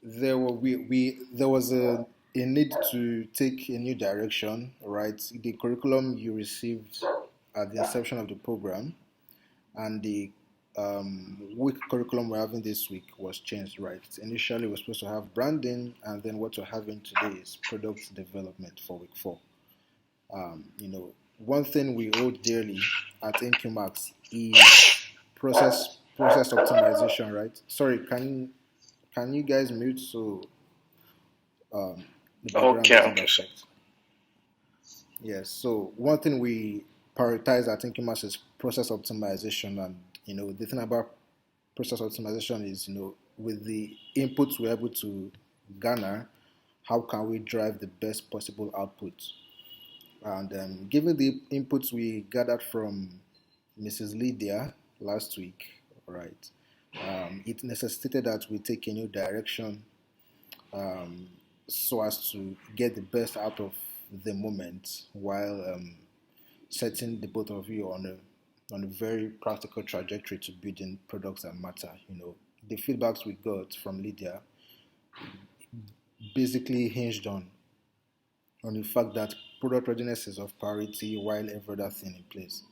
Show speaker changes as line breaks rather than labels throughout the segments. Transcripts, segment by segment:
There was a need to take a new direction, right? The curriculum you received at the inception of the program and the week curriculum we're having this week was changed, right? Initially, we're supposed to have branding, and then what we're having today is product development for week four. One thing we hold dearly at InQmax is process optimization, right? Sorry, can you guys mute so the background
Okay,
doesn't
okay, sir.
affect? Yes. So one thing we prioritize at InQmax is process optimization, and the thing about process optimization is with the inputs we're able to garner, how can we drive the best possible output? And given the inputs we gathered from Mrs. Lydia last week, right, it necessitated that we take a new direction so as to get the best out of the moment while setting the both of you on a very practical trajectory to building products that matter. The feedbacks we got from Lydia basically hinged on the fact that product readiness is of priority while every other thing in place.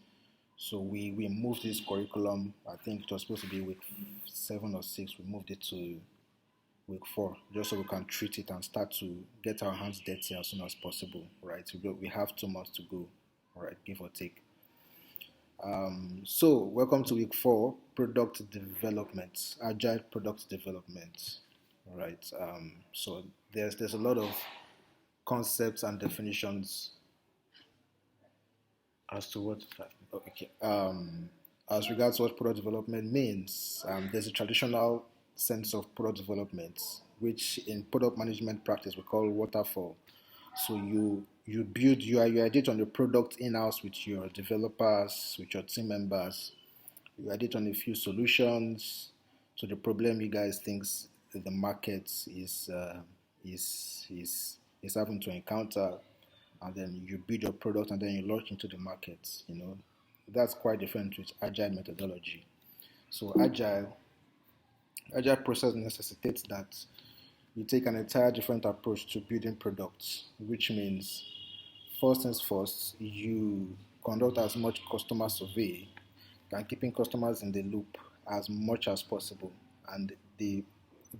So we moved this curriculum. I think it was supposed to be week 7 or 6. We moved it to week 4, just so we can treat it and start to get our hands dirty as soon as possible. Right? We have 2 months to go. All right, give or take. So welcome to week 4, product development, agile product development. All right. So there's a lot of concepts and definitions as to what okay as regards what product development means. There's a traditional sense of product development which in product management practice we call waterfall. So you edit on the product in-house with your developers, with your team members. You edit on a few solutions to the problem you guys think the market is having to encounter, and then you build your product and then you launch into the market. That's quite different with agile methodology. So agile process necessitates that you take an entire different approach to building products, which means first things first, you conduct as much customer survey and keeping customers in the loop as much as possible. And the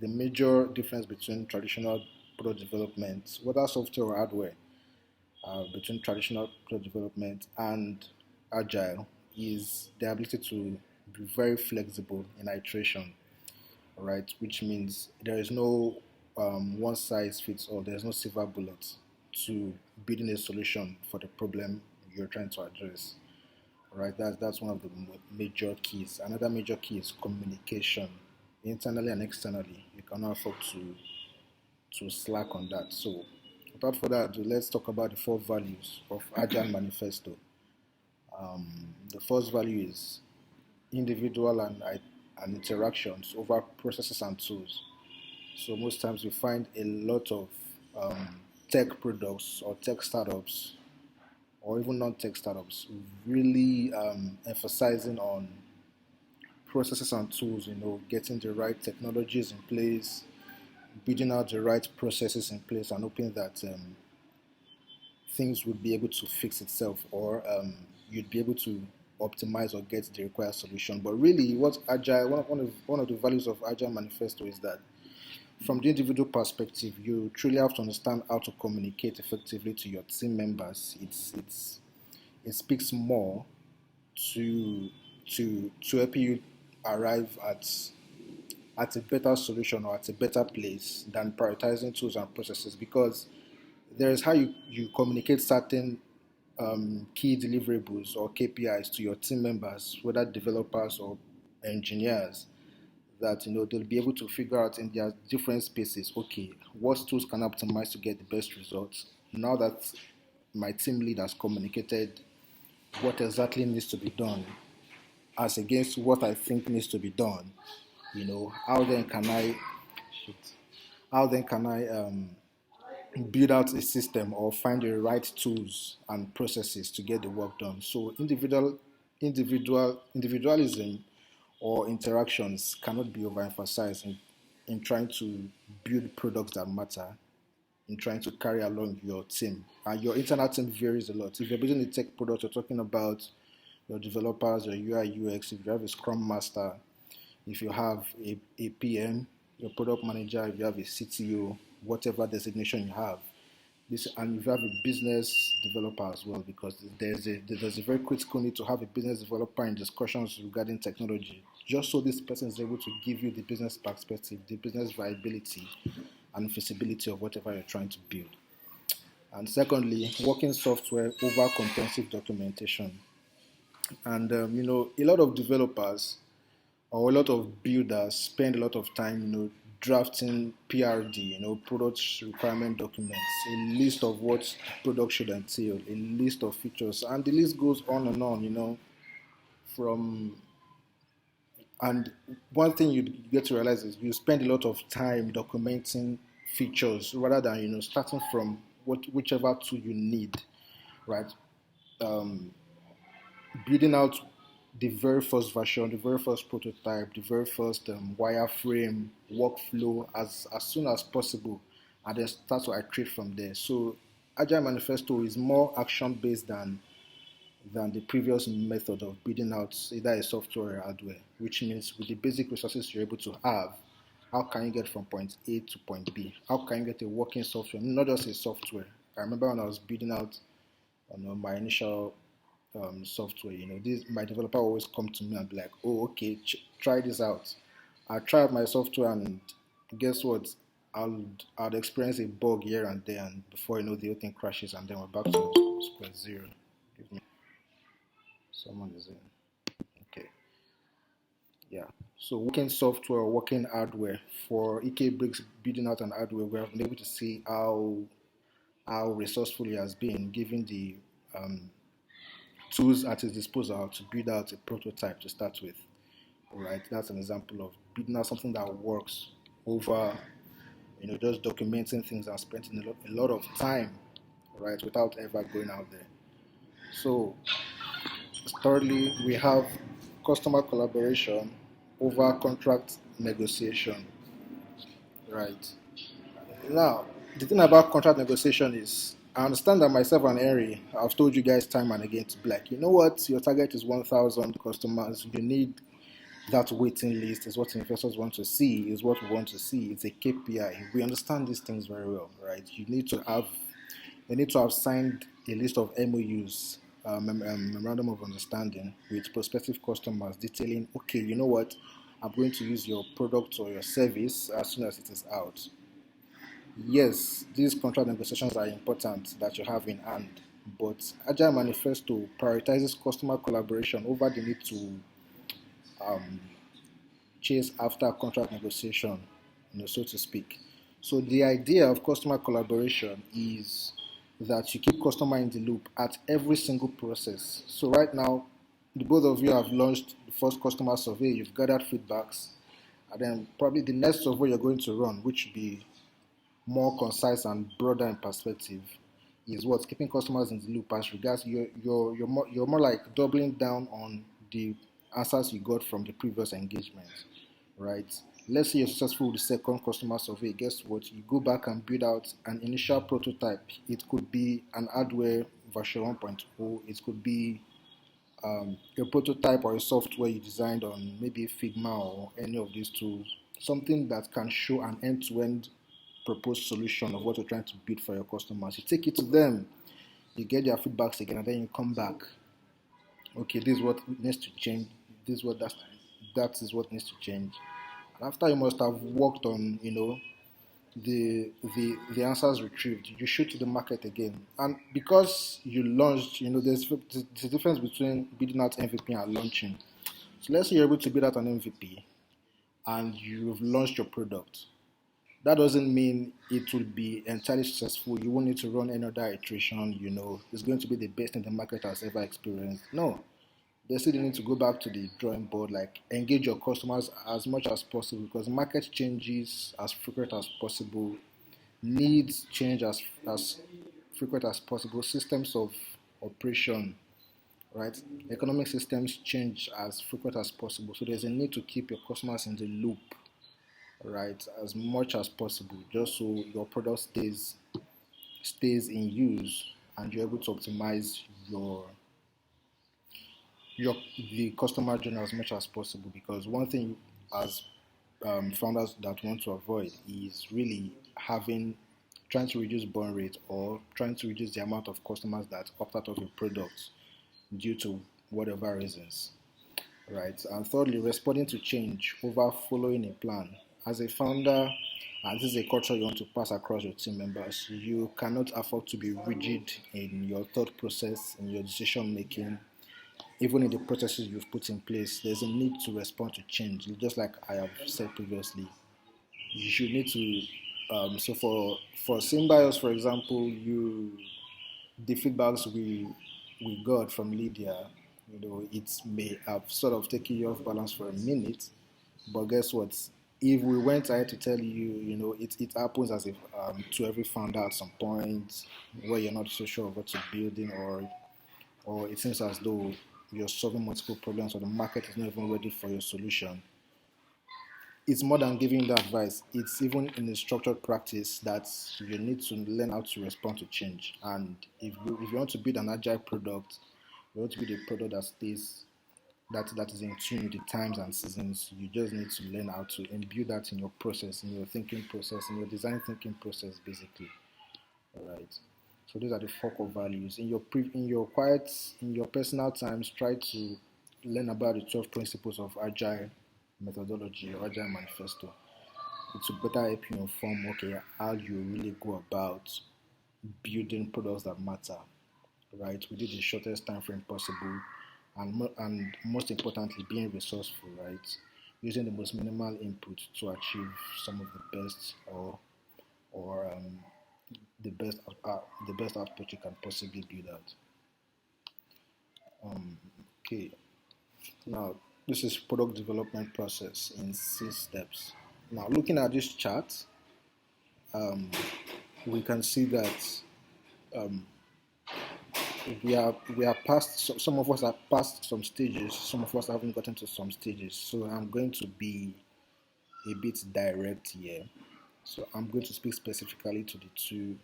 major difference between traditional product development, whether software or hardware, between traditional product development and agile is the ability to be very flexible in iteration, right? Which means there is no one size fits all. There's no silver bullet to building a solution for the problem you're trying to address. Right? That's one of the major keys. Another major key is communication, internally and externally. You cannot afford to slack on that. So, without further ado, let's talk about the 4 values of Agile Manifesto. The first value is individual and interactions over processes and tools. So most times you find a lot of tech products or tech startups or even non-tech startups really emphasizing on processes and tools, getting the right technologies in place, building out the right processes in place, and hoping that things would be able to fix itself, or you'd be able to optimize or get the required solution. But really, what agile one of the values of Agile Manifesto is that from the individual perspective, you truly have to understand how to communicate effectively to your team members. It speaks more to to help you arrive at a better solution or at a better place than prioritizing tools and processes, because there is how you communicate certain key deliverables or KPIs to your team members, whether developers or engineers, that they'll be able to figure out in their different spaces, okay, what tools can I optimize to get the best results. Now that my team lead has communicated what exactly needs to be done as against what I think needs to be done, how then can I shit, how then can I build out a system or find the right tools and processes to get the work done. So individualism or interactions cannot be overemphasized in trying to build products that matter, in trying to carry along your team. And your internal team varies a lot. If you're building a tech product, you're talking about your developers, your UI, UX, if you have a Scrum Master, if you have a PM, your product manager, if you have a CTO, whatever designation you have. This, and if you have a business developer as well, because there's a very critical need to have a business developer in discussions regarding technology, just so this person is able to give you the business perspective, the business viability, and feasibility of whatever you're trying to build. And secondly, working software over comprehensive documentation. And a lot of developers or a lot of builders spend a lot of time, drafting PRD, product requirement documents, a list of what the product should entail, a list of features, and the list goes on and on, from and one thing you get to realize is you spend a lot of time documenting features rather than starting from whichever tool you need, right? Um, Building out the very first version, the very first prototype, the very first wireframe workflow as soon as possible, and then start to iterate from there. So Agile Manifesto is more action based than the previous method of building out either a software or hardware, which means with the basic resources you're able to have, how can you get from point A to point B? How can you get a working software, not just a software? I remember when I was building out my initial software, this my developer always come to me and be like, oh, okay, try this out. I tried my software and guess what? I'll experience a bug here and there, and before you know, the whole thing crashes, and then we're back to square zero. Give me someone is in. Okay, yeah. So working software, working hardware for EK Bricks building out an hardware, we have been able to see how resourceful he has been, given the tools at his disposal to build out a prototype to start with. All right, that's an example of building out something that works over, just documenting things and spending a lot of time, right, without ever going out there. So, thirdly, we have customer collaboration over contract negotiation, right? Now, the thing about contract negotiation is, I understand that myself and Henry, I've told you guys time and again to be like, you know what, your target is 1,000 customers. You need that waiting list, is what investors want to see, is what we want to see. It's a KPI. We understand these things very well, right? They need to have signed a list of MOUs, memorandum of understanding with prospective customers detailing, okay, you know what, I'm going to use your product or your service as soon as it is out. Yes, these contract negotiations are important that you have in hand, but Agile Manifesto prioritizes customer collaboration over the need to chase after contract negotiation, so to speak. So the idea of customer collaboration is that you keep customer in the loop at every single process. So right now, the both of you have launched the first customer survey, you've gathered feedbacks, and then probably the next survey you're going to run, which will be more concise and broader in perspective, is what's keeping customers in the loop as regards you're more like doubling down on the answers you got from the previous engagement, right? Let's say you're successful with the second customer survey. Guess what? You go back and build out an initial prototype. It could be an hardware version 1.0. It could be a prototype or a software you designed on maybe Figma or any of these tools. Something that can show an end-to-end proposed solution of what you're trying to build for your customers. You take it to them, you get their feedbacks again, and then you come back. Okay, this is what needs to change. This is what that is what needs to change. And after you must have worked on, the answers retrieved, you shoot to the market again. And because you launched, there's a difference between building out MVP and launching. So let's say you're able to build out an MVP and you've launched your product. That doesn't mean it will be entirely successful. You won't need to run another iteration, it's going to be the best in the market has ever experienced. No. They still need to go back to the drawing board, like engage your customers as much as possible, because market changes as frequent as possible, needs change as frequent as possible, systems of operation, right? Economic systems change as frequent as possible. So there's a need to keep your customers in the loop right, as much as possible, just so your product stays in use and you're able to optimize your the customer journey as much as possible. Because one thing as founders that want to avoid is really trying to reduce burn rate or trying to reduce the amount of customers that opt out of your product due to whatever reasons, right? And thirdly, responding to change over following a plan. As a founder, and this is a culture you want to pass across your team members, you cannot afford to be rigid in your thought process, in your decision making, even in the processes you've put in place. There's a need to respond to change. Just like I have said previously, you should need to. So for Symbiosis, for example, the feedbacks we got from Lydia, it may have sort of taken you off balance for a minute, but guess what? If we went ahead to tell you, it happens as if to every founder at some point where you're not so sure of what you're building, or it seems as though you're solving multiple problems or the market is not even ready for your solution. It's more than giving you the advice. It's even in a structured practice that you need to learn how to respond to change. And if you want to build an agile product, you want to build a product that is in tune with the times and seasons. You just need to learn how to imbue that in your process, in your thinking process, in your design thinking process, basically. All right. So those are the four core values. In your personal times, try to learn about the 12 principles of agile methodology or agile manifesto. It will better help you inform how you really go about building products that matter, right? Within the shortest time frame possible, and most importantly, being resourceful, right? Using the most minimal input to achieve some of the best or the best output you can possibly build out. Okay, now this is product development process in 6 steps. Now, looking at this chart, we can see that we are past. Some of us are past some stages. Some of us haven't gotten to some stages. So I'm going to be a bit direct here. So I'm going to speak specifically to the two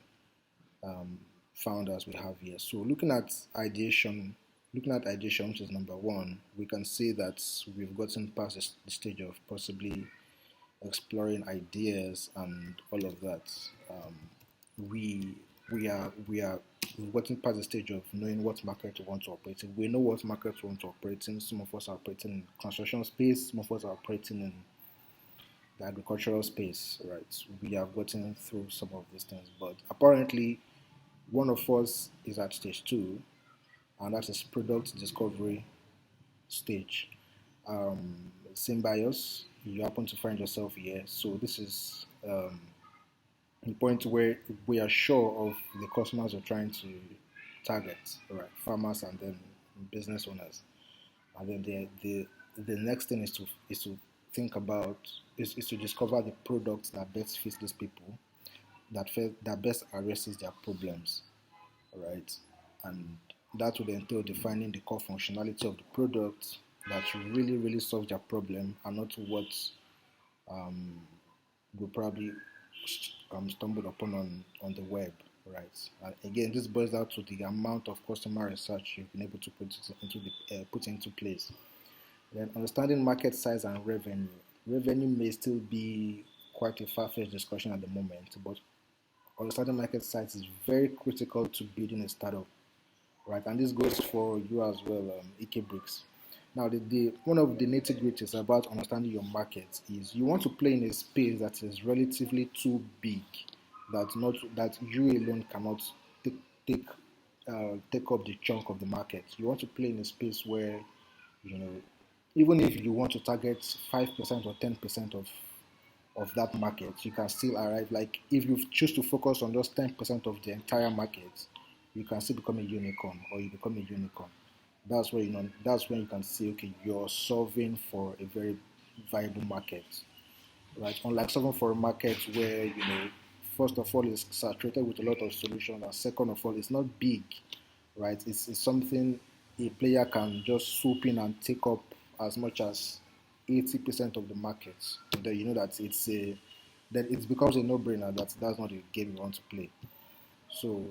founders we have here. So looking at ideation, which is number one, we can see that we've gotten past the stage of possibly exploring ideas and all of that. We we've gotten past the stage of knowing what market we want to operate in. We know what market we want to operate in. Some of us are operating in construction space. Some of us are operating in the agricultural space. Right? We have gotten through some of these things, but apparently, one of us is at stage two, and that is product discovery stage. Symbiosis, you happen to find yourself here. So this is the point where we are sure of the customers we're trying to target, right? Farmers and then business owners. And then the next thing is to think about is to discover the products that best fits these people, that best addresses their problems, right? And that would entail defining the core functionality of the product that really, really solves their problem and not what we probably stumbled upon on the web, right? And again, this boils down to the amount of customer research you've been able to put into place. Then understanding market size and revenue. Revenue may still be quite a far-fetched discussion at the moment, but understanding market size is very critical to building a startup, right? And this goes for you as well, EK Bricks. Now, the one of the nitty-gritties about understanding your market is you want to play in a space that is relatively too big, that you alone cannot take take up the chunk of the market. You want to play in a space where, you know, even if you want to target 5% or 10% of that market, you can still arrive. Like if you choose to focus on just 10% of the entire market, you can still become a unicorn, or you become a unicorn. That's when you can see, okay, you're solving for a very viable market, right? Unlike solving for a market where, first of all, it's saturated with a lot of solutions, and second of all, it's not big, right? It's something a player can just swoop in and take up as much as 80% of the market, and then you know that then it becomes a no-brainer that that's not a game you want to play. So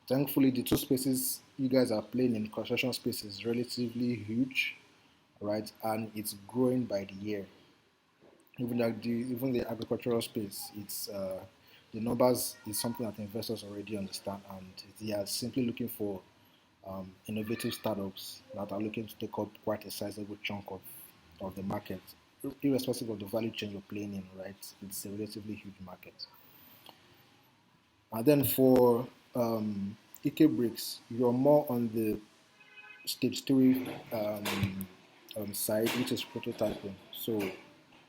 thankfully, the two spaces you guys are playing in construction space is relatively huge, right? And it's growing by the year. Even the agricultural space, it's the numbers is something that investors already understand, and they are simply looking for innovative startups that are looking to take up quite a sizable chunk of the market, irrespective of the value chain you're playing in, right? It's a relatively huge market. And then for EK Bricks, you're more on the stage three side, which is prototyping. So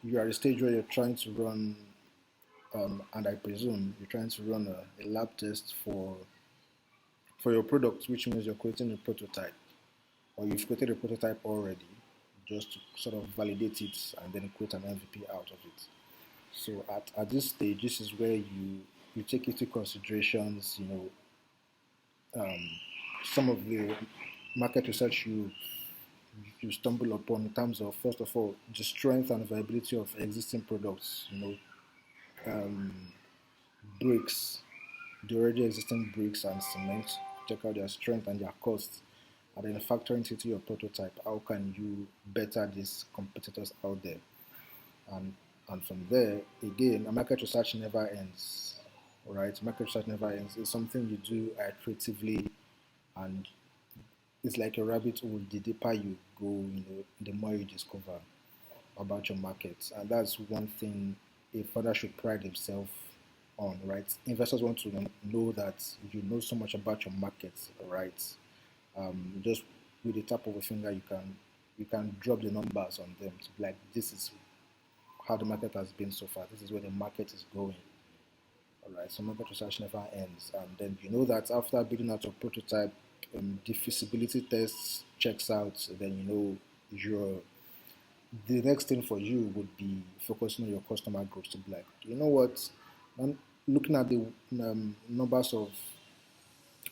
you are at a stage where you're trying to run, and I presume you're trying to run a lab test for your product, which means you're creating a prototype, or you've created a prototype already, just to sort of validate it and then create an MVP out of it. So at this stage, this is where you take into considerations, some of the market research you stumble upon in terms of, first of all, the strength and viability of existing products, bricks, the already existing bricks and cement, check out their strength and their costs, and then factor into your prototype. How can you better these competitors out there? And and from there, again, a market research never ends. Right? Market research never ends. It's something you do iteratively, and it's like a rabbit hole. The deeper you go, the more you discover about your market, and that's one thing a founder should pride himself on. Right? Investors want to know that you know so much about your market. Right? Just with the tap of a finger, you can drop the numbers on them to be like, this is how the market has been so far. This is where the market is going. All right, so market research never ends, and then you know that after building out your prototype, the feasibility test checks out. Then your the next thing for you would be focusing on your customer groups to be like, you know what, I'm looking at the numbers of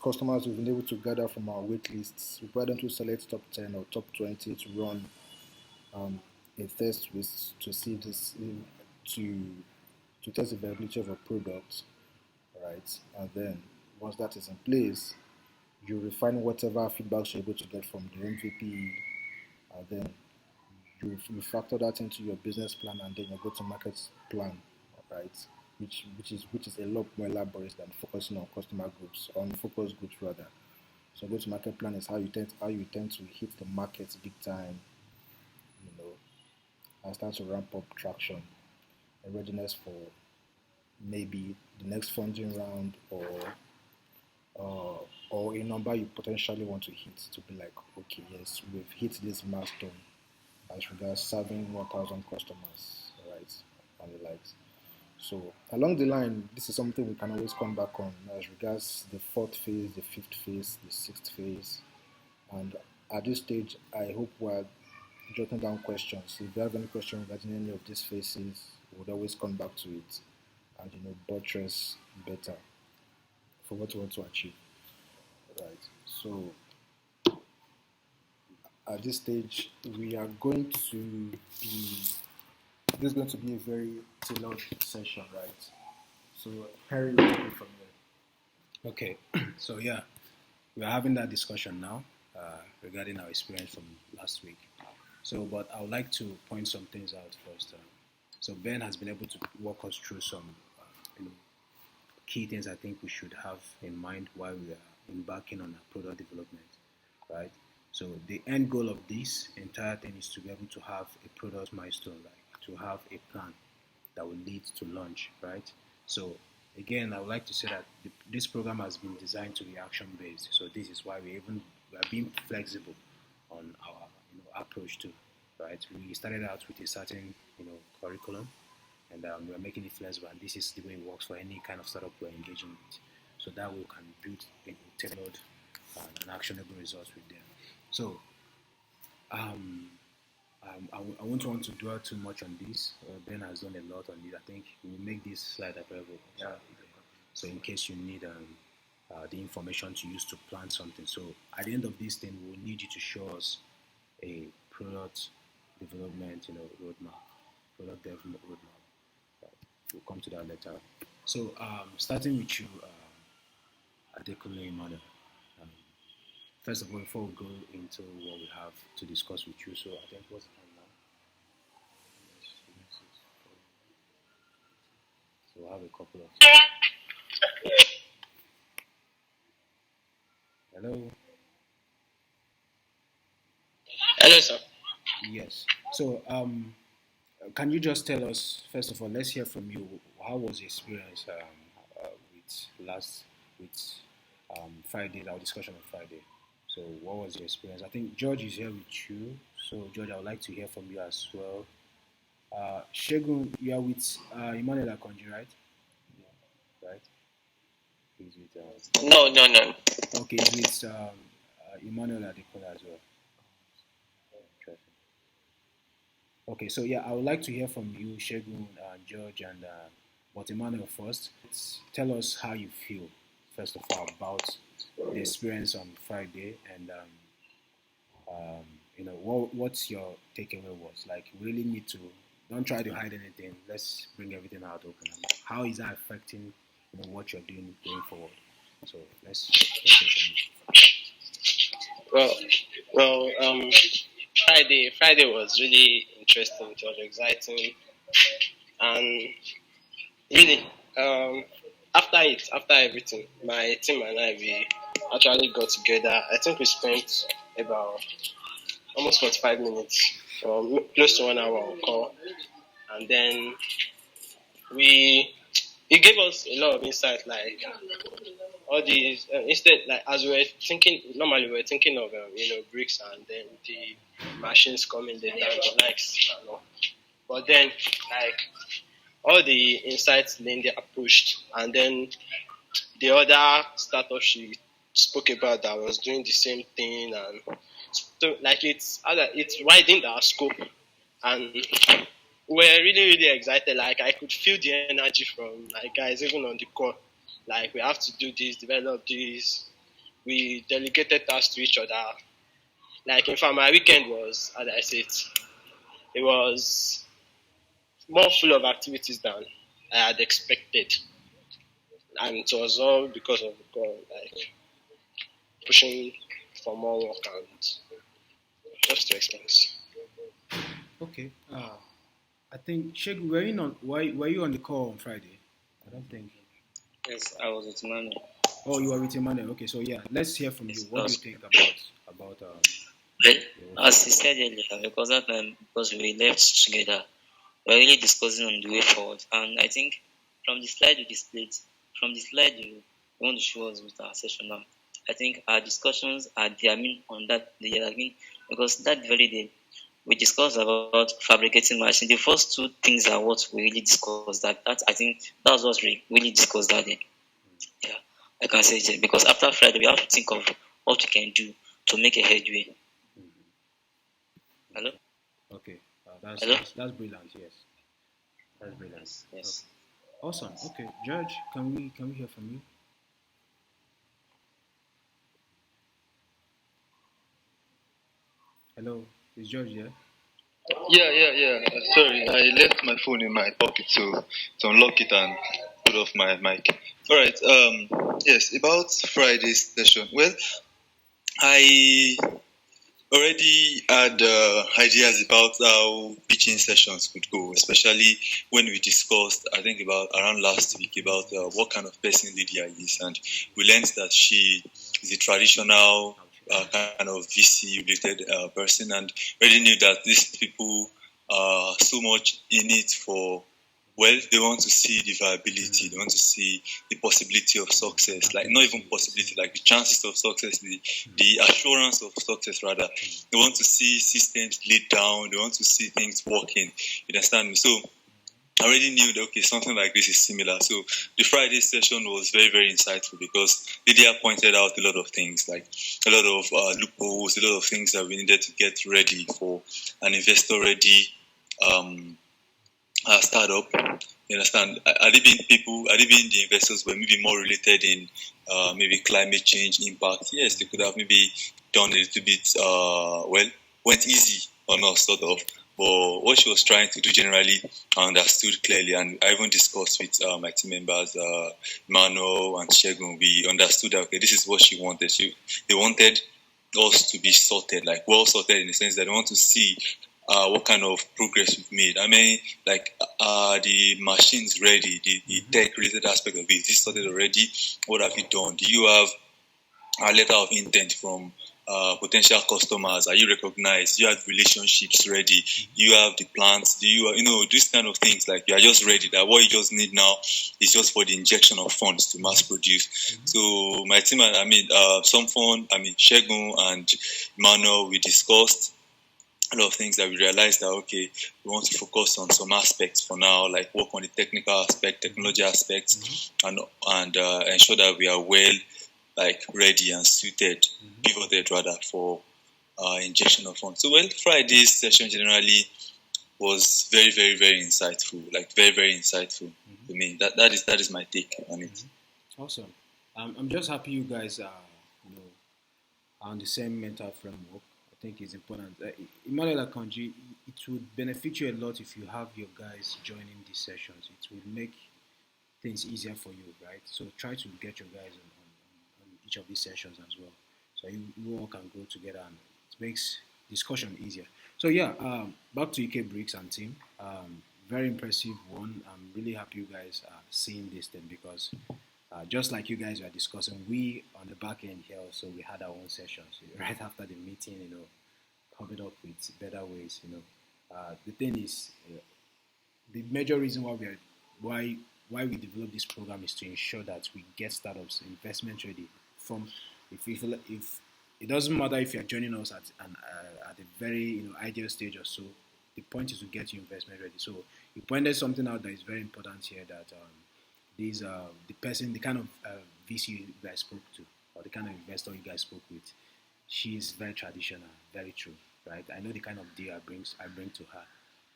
customers we've been able to gather from our wait lists. Why don't we select top 10 or top 20 to run um, a test with to see this to to test the viability of a product, right? And then once that is in place, you refine whatever feedbacks you're able to get from the MVP, and then you factor that into your business plan and then your go-to-market plan, right? Which is a lot more elaborate than focusing on customer groups, on focus groups rather. So go-to-market plan is how you tend to hit the market big time, you know, and start to ramp up traction and readiness for maybe the next funding round, or a number you potentially want to hit to be like, okay, yes, we've hit this milestone as regards serving 1,000 customers, right, and the likes. So along the line, this is something we can always come back on as regards the fourth phase, the fifth phase, the sixth phase, and at this stage, I hope we're jotting down questions. If you have any question regarding any of these phases, we'll always come back to it and buttress better for what you want to achieve. Right. So at this stage, we are going to be. This is going to be a very tailored session, right? So Harry will take it from there.
Okay, so yeah, we are having that discussion now regarding our experience from last week. So, but I would like to point some things out first. So Ben has been able to walk us through some, key things I think we should have in mind while we are embarking on a product development, right? So the end goal of this entire thing is to be able to have a product milestone, like to have a plan that will lead to launch, right? So again, I would like to say that this program has been designed to be action based. So this is why we are being flexible on our approach to, right? We started out with a certain curriculum, and we're making it flexible. And this is the way it works for any kind of startup we're engaging with. So that we can build tailored and actionable results with them. So I won't want to dwell too much on this. Ben has done a lot on it. I think we'll make this slide available. Yeah. So in case you need the information to use to plan something. So at the end of this thing, we'll need you to show us a product development, roadmap, product development roadmap. We'll come to that later. So, starting with you, Adekunle Emmanuel. Um, First of all, before we go into what we have to discuss with you, so I think what's the time now? So we'll have a couple of. Hello.
Hello, sir.
Yes. So, can you just tell us first of all? Let's hear from you. How was your experience with Friday? Our discussion on Friday. So, what was your experience? I think George is here with you. So, George, I would like to hear from you as well. Shegun, you are with Emmanuel Akonji, right? Yeah. Right. He's with.
No, no, no.
Okay, he's with Emmanuel Adekola as well. Okay, so yeah, I would like to hear from you, Shegun, George, and but Emmanuel first. Tell us how you feel, first of all, about the experience on Friday, and what's your takeaway was. Like, we really need to don't try to hide anything. Let's bring everything out open. How is that affecting what you're doing going forward? So let's hear from
Well, well, Friday was really interesting. It was exciting, and really, after everything, my team and we actually got together. I think we spent about almost 45 minutes, or close to 1 hour on call, and then we it gave us a lot of insight, like all these instead, like as we were thinking, normally we were thinking of bricks and then the machines coming later and the likes and all. But then, like, all the insights Linda pushed, and then the other startup she spoke about that was doing the same thing, and so like it's widened our scope, and we're really really excited. Like, I could feel the energy from, like, guys even on the call. Like, we have to do this, develop this. We delegated tasks to each other. Like, in fact, my weekend was, as I said, it was more full of activities than I had expected, and it was all because of God, like pushing for more work and just to expense.
Okay. I think Shegun, were you on the call on Friday? I don't think.
Yes, I was with Manu.
Oh, you were with Emmanuel. Okay, so yeah, let's hear from you. What do you think about
As he said earlier, because that time, because we left together, we were really discussing on the way forward. And I think from the slide you displayed, from the slide you want to show us with our session now, I think our discussions are on that because that very day we discussed about fabricating machine. The first two things are what we really discussed. That I think that was what we really discussed that day. Yeah, I can say it because after Friday we have to think of what we can do to make a headway. Hello.
Okay,
Hello?
that's brilliant. Yes, that's brilliant.
Yes.
Okay. Awesome. Okay, George, can we hear from you? Hello, is George there?
Yeah. Sorry, I left my phone in my pocket to unlock it and put off my mic. All right. Yes, about Friday's session. Well, I already had ideas about how pitching sessions could go, especially when we discussed, I think about around last week, about what kind of person Lydia is, and we learned that she is a traditional kind of VC related person, and already knew that these people are so much in it for. Well, they want to see the viability, they want to see the possibility of success, like not even possibility, like the chances of success, the assurance of success rather. They want to see systems laid down, they want to see things working. You understand me? So I already knew that okay, something like this is similar. So the Friday session was very, very insightful because Lydia pointed out a lot of things, like a lot of loopholes, a lot of things that we needed to get ready for an investor-ready startup. You understand? Had it been the investors were maybe more related in maybe climate change impact, yes, they could have maybe done a little bit, went easy on us, sort of. But what she was trying to do generally, I understood clearly, and I even discussed with my team members, Mano and Shegun. We understood that okay, this is what she wanted. They wanted us to be sorted, like well sorted in the sense that they want to see what kind of progress we've made. I mean, like, the machines ready, the tech related aspect of it, is this sorted already? What have you done? Do you have a letter of intent from potential customers? Are you recognized? Do you have relationships ready? Do you have the plans? Do you, these kind of things, like you are just ready, that what you just need now is just for the injection of funds to mass produce. So my team, some fund, Shegun and Manuel, we discussed a lot of things that we realized that okay, we want to focus on some aspects for now, like work on the technical aspect, technology aspects, and ensure that we are well, like, ready and suited, pivoted rather, for injection of funds. So, well, Friday's session generally was very, very, very insightful, like very, very insightful to me. That is my take on it.
Awesome. I'm just happy you guys are, on the same mental framework. I think it's important. Emmanuel Akanji, it would benefit you a lot if you have your guys joining these sessions. It will make things easier for you, right? So try to get your guys on each of these sessions as well. So you all can go together, and it makes discussion easier. So yeah, back to EK Bricks and team. Very impressive one. I'm really happy you guys are seeing this thing, because just like you guys were discussing, we on the back end here also, we had our own sessions right after the meeting, coming up with better ways. The thing is, the major reason why we develop this program is to ensure that we get startups investment ready. From if it doesn't matter if you're joining us at a very ideal stage or so, the point is to get you investment ready. So you pointed something out that is very important here, that the kind of VC you guys spoke to, or the kind of investor you guys spoke with, she's very traditional, very true, right? I know the kind of deal I bring to her,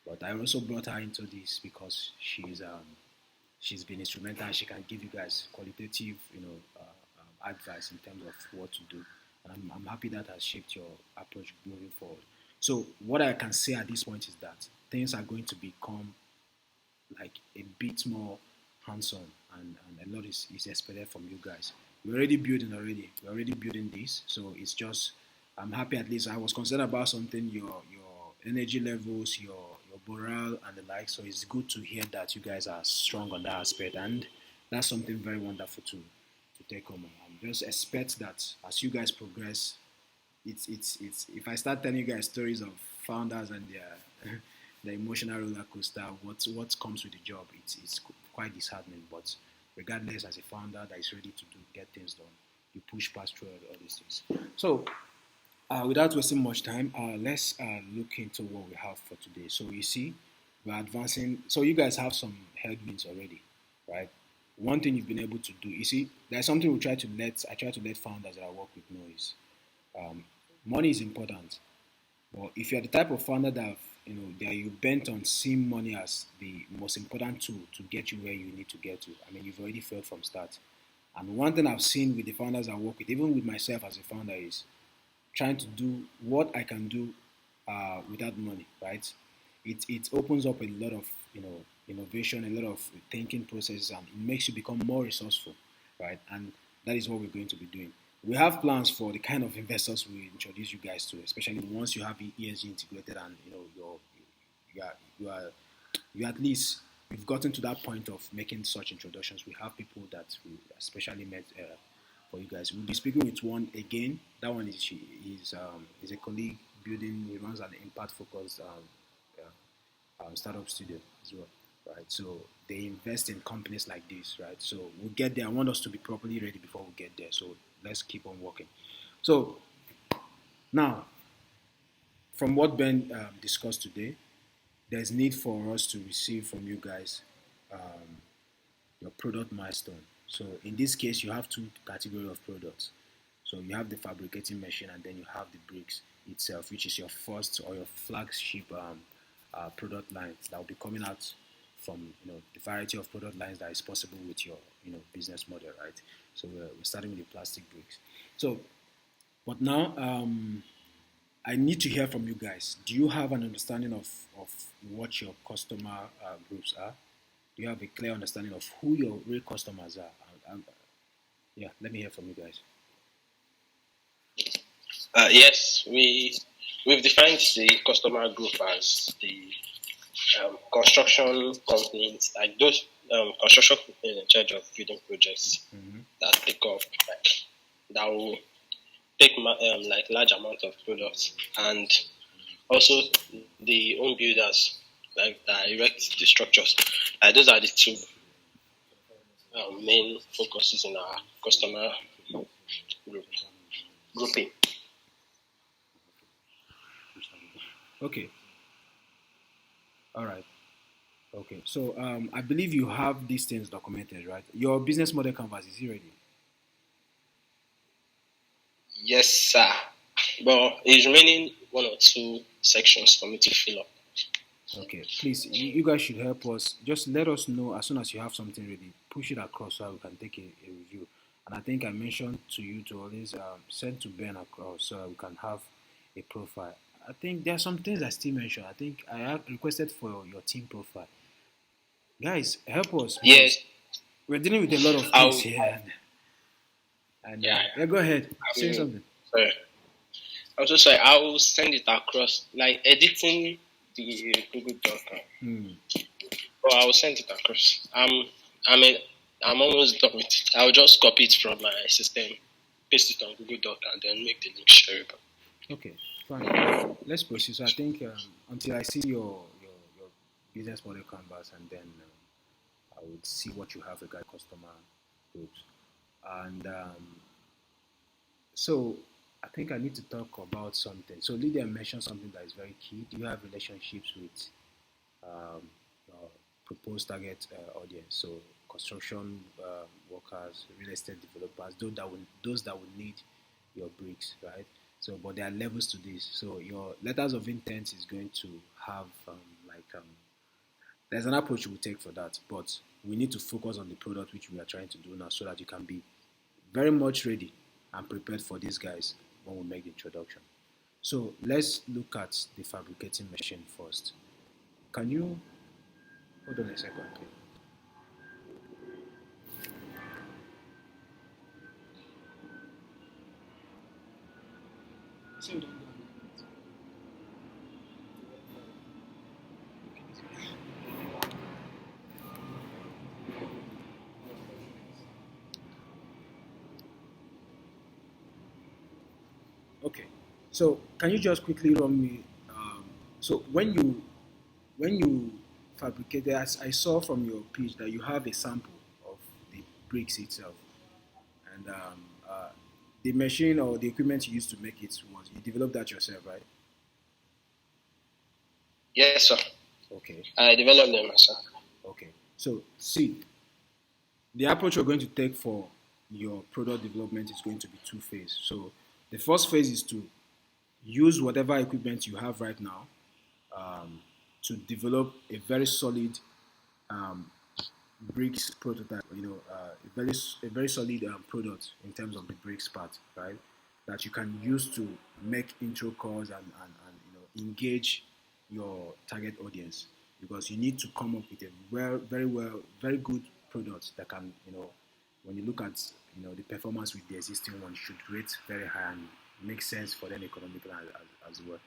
but I also brought her into this because she's been instrumental, and she can give you guys qualitative, advice in terms of what to do. And I'm happy that has shaped your approach moving forward. So what I can say at this point is that things are going to become like a bit more hands-on, and a lot is expected from you guys. We're already building this, so it's just, I'm happy. At least I was concerned about something, your energy levels, your morale and the like. So it's good to hear that you guys are strong on that aspect, and that's something very wonderful to take home. Just expect that as you guys progress, it's if I start telling you guys stories of founders and their the emotional roller coaster, what comes with the job, it's quite disheartening. But regardless, as a founder that is ready to get things done, you push past through all these things. So without wasting much time, let's look into what we have for today. So you see, we're advancing. So you guys have some headwinds already, right? One thing you've been able to do, you see, there's something I try to let founders that I work with know is, money is important. But if you're the type of founder that that you bent on seeing money as the most important tool to get you where you need to get to, I mean, you've already failed from start. And one thing I've seen with the founders I work with, even with myself as a founder, is trying to do what I can do without money, right? It opens up a lot of innovation, a lot of thinking processes, and it makes you become more resourceful, right? And that is what we're going to be doing. We have plans for the kind of investors we introduce you guys to, especially once you have ESG integrated, and you at least we've gotten to that point of making such introductions. We have people that we especially met for you guys. We'll be speaking with one again. That one is a colleague building. He runs an impact focused startup studio as well, right? So they invest in companies like this, right? So we'll get there. I want us to be properly ready before we get there. So let's keep on working. So now, from what Ben discussed today, there's need for us to receive from you guys your product milestone. So in this case, you have two categories of products. So you have the fabricating machine, and then you have the bricks itself, which is your first or your flagship product lines that will be coming out from the variety of product lines that is possible with your business model, right? So we're starting with the plastic bricks. So, but now I need to hear from you guys. Do you have an understanding of what your customer groups are? Do you have a clear understanding of who your real customers are? Yeah, let me hear from you guys.
Yes, we've defined the customer group as the construction companies, like those construction companies in charge of building projects that take up like that will take like large amount of products, and also the home builders like that erect the structures. Those are the two main focuses in our customer grouping.
Okay. All right. Okay. So I believe you have these things documented, right? Your business model canvas is it ready?
Yes, sir. But it's remaining one or two sections for me to fill up.
Okay. Please, you guys should help us. Just let us know as soon as you have something ready. Push it across so we can take a review. And I think I mentioned to you to always send to Ben across so we can have a profile. I think there are some things I still mentioned. I think I have requested for your team profile. Guys, help us because
Yes,
we're dealing with a lot of
I'll
things here. And
yeah.
yeah, go ahead.
I
Say
mean,
something.
sorry. I'm so sorry. I will send it across, like editing the Google Doc. But I will send it across. I mean, I'm almost done with it. I'll just copy it from my system, paste it on Google Doc, and then make the link shareable.
Okay, fine. Let's proceed. So I think until I see your business model canvas, and then I would see what you have regarding customer groups. And so I think I need to talk about something. So Lydia mentioned something that is very key. Do you have relationships with your proposed target audience? So construction workers, real estate developers, those that will need your bricks, right? So, but there are levels to this. So your letters of intent is going to have there's an approach we'll take for that, but we need to focus on the product which we are trying to do now so that you can be very much ready and prepared for these guys when we make the introduction. So let's look at the fabricating machine first. Can you hold on a second, please? Okay. So can you just quickly run me? So when you fabricated, as I saw from your page that you have a sample of the bricks itself, and the machine or the equipment you used to make it was you developed that yourself, right?
Yes, sir.
Okay.
I developed them myself.
Okay. So see, the approach we're going to take for your product development is going to be two phase. So the first phase is to use whatever equipment you have right now to develop a very solid um, bricks prototype. A very solid product in terms of the bricks part, right? That you can use to make intro calls and engage your target audience because you need to come up with a very good product that can when you look at the performance with the existing one should rate very high and make sense for them economically as well.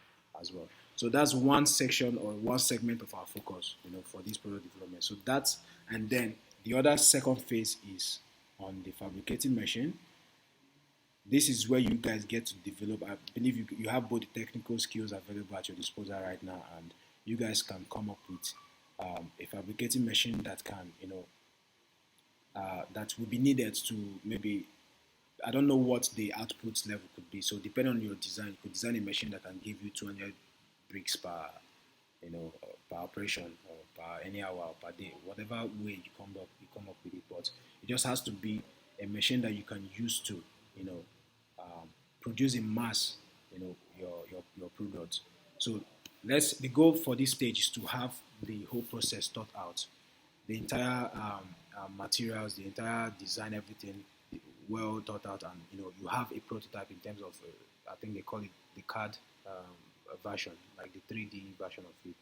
So that's one section or one segment of our focus, for this product development. So that's and then the other second phase is on the fabricating machine. This is where you guys get to develop. I believe you have both the technical skills available at your disposal right now, and you guys can come up with a fabricating machine that can, that will be needed to maybe I don't know what the output level could be. So depending on your design, you could design a machine that can give you 200 bricks per operation or per any hour or per day, whatever way you come up with it. But it just has to be a machine that you can use to, produce in mass, your product. So the goal for this stage is to have the whole process thought out, the entire materials, the entire design, everything well thought out, and you have a prototype in terms of I think they call it the CAD version, like the 3D version of it,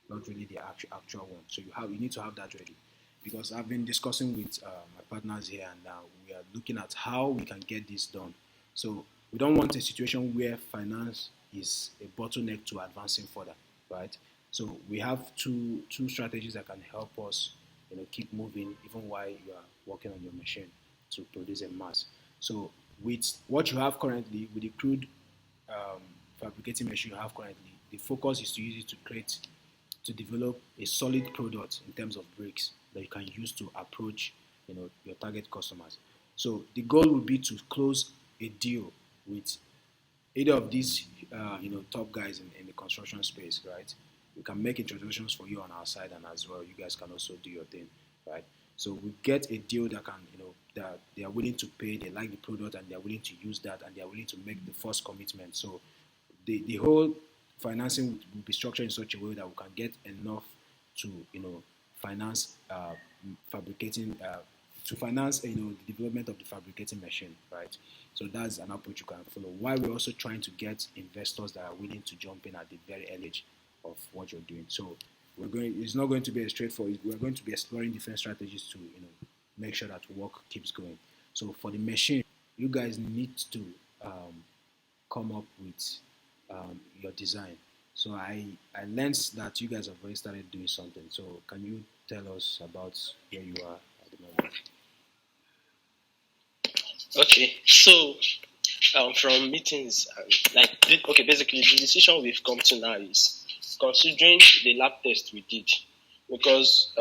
not really the actual one. So you need to have that ready, because I've been discussing with my partners here, and now we are looking at how we can get this done. So we don't want a situation where finance is a bottleneck to advancing further, right? So we have two strategies that can help us, keep moving even while you are working on your machine to produce a mass. So with what you have currently, with the crude fabricating machine you have currently, the focus is to use it to develop a solid product in terms of bricks that you can use to approach, your target customers. So the goal would be to close a deal with either of these, top guys in the construction space, right? We can make introductions for you on our side, and as well, you guys can also do your thing, right? So we get a deal that can, that they are willing to pay, they like the product, and they are willing to use that, and they are willing to make the first commitment. So the whole financing will be structured in such a way that we can get enough to, finance fabricating to finance, the development of the fabricating machine, right? So that's an approach you can follow. While we're also trying to get investors that are willing to jump in at the very early age of what you're doing. So it's not going to be a straightforward. We're going to be exploring different strategies to, make sure that work keeps going. So for the machine, you guys need to come up with your design. So I learned that you guys have already started doing something. So can you tell us about where you are at the moment?
Okay, so from meetings, basically the decision we've come to now is considering the lab test we did, because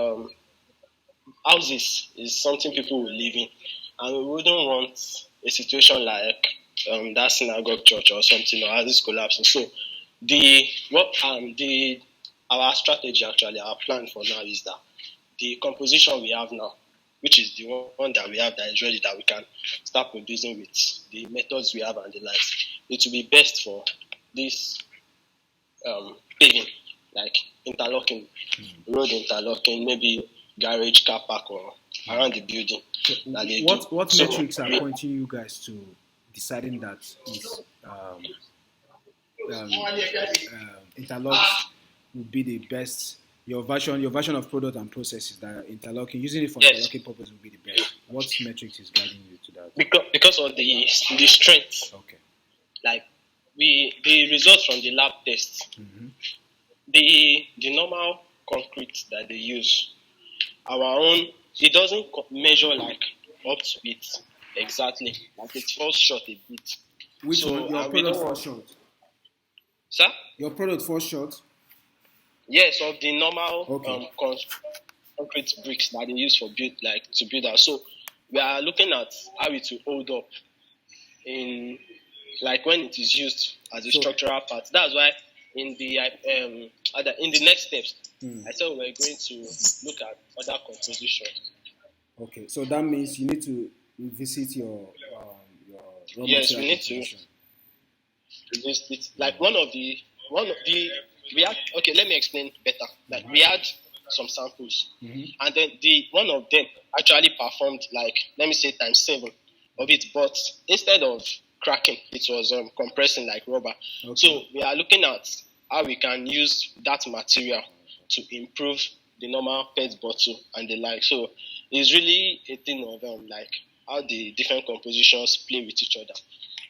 houses is something people will live in, and we wouldn't want a situation like that synagogue church or something, or houses collapsing. So our strategy, actually our plan for now, is that the composition we have now, which is the one that we have that is ready, that we can start producing with the methods we have and the likes, it will be best for this paving, like interlocking, road interlocking, maybe garage, car park, or around the building.
What metrics are pointing you guys to deciding that is interlock would be the best? Your version of product and processes that are interlocking, using it for interlocking purpose would be the best. What metrics is guiding you to that?
Because of the strength.
Okay.
Like the results from the lab test, the normal concrete that they use, our own, it doesn't measure like up to it exactly. Like it falls short a bit.
Which one? Your product falls short.
Sir?
Your product falls short.
Yes, of the normal concrete bricks that they use for to build that. So we are looking at how it will hold up in, like, when it is used as a structural part. That's why in the next steps, I said we're going to look at other compositions.
Okay, so that means you need to revisit your raw
yes,
material
we need
composition.
to revisit it. Like one of the we had, okay, let me explain better. Like we had some samples, and then one of them actually performed, like, let me say, times 7 of it, but instead of cracking, it was compressing like rubber. Okay. So we are looking at how we can use that material to improve the normal PET bottle and the like. So it's really a thing of like how the different compositions play with each other.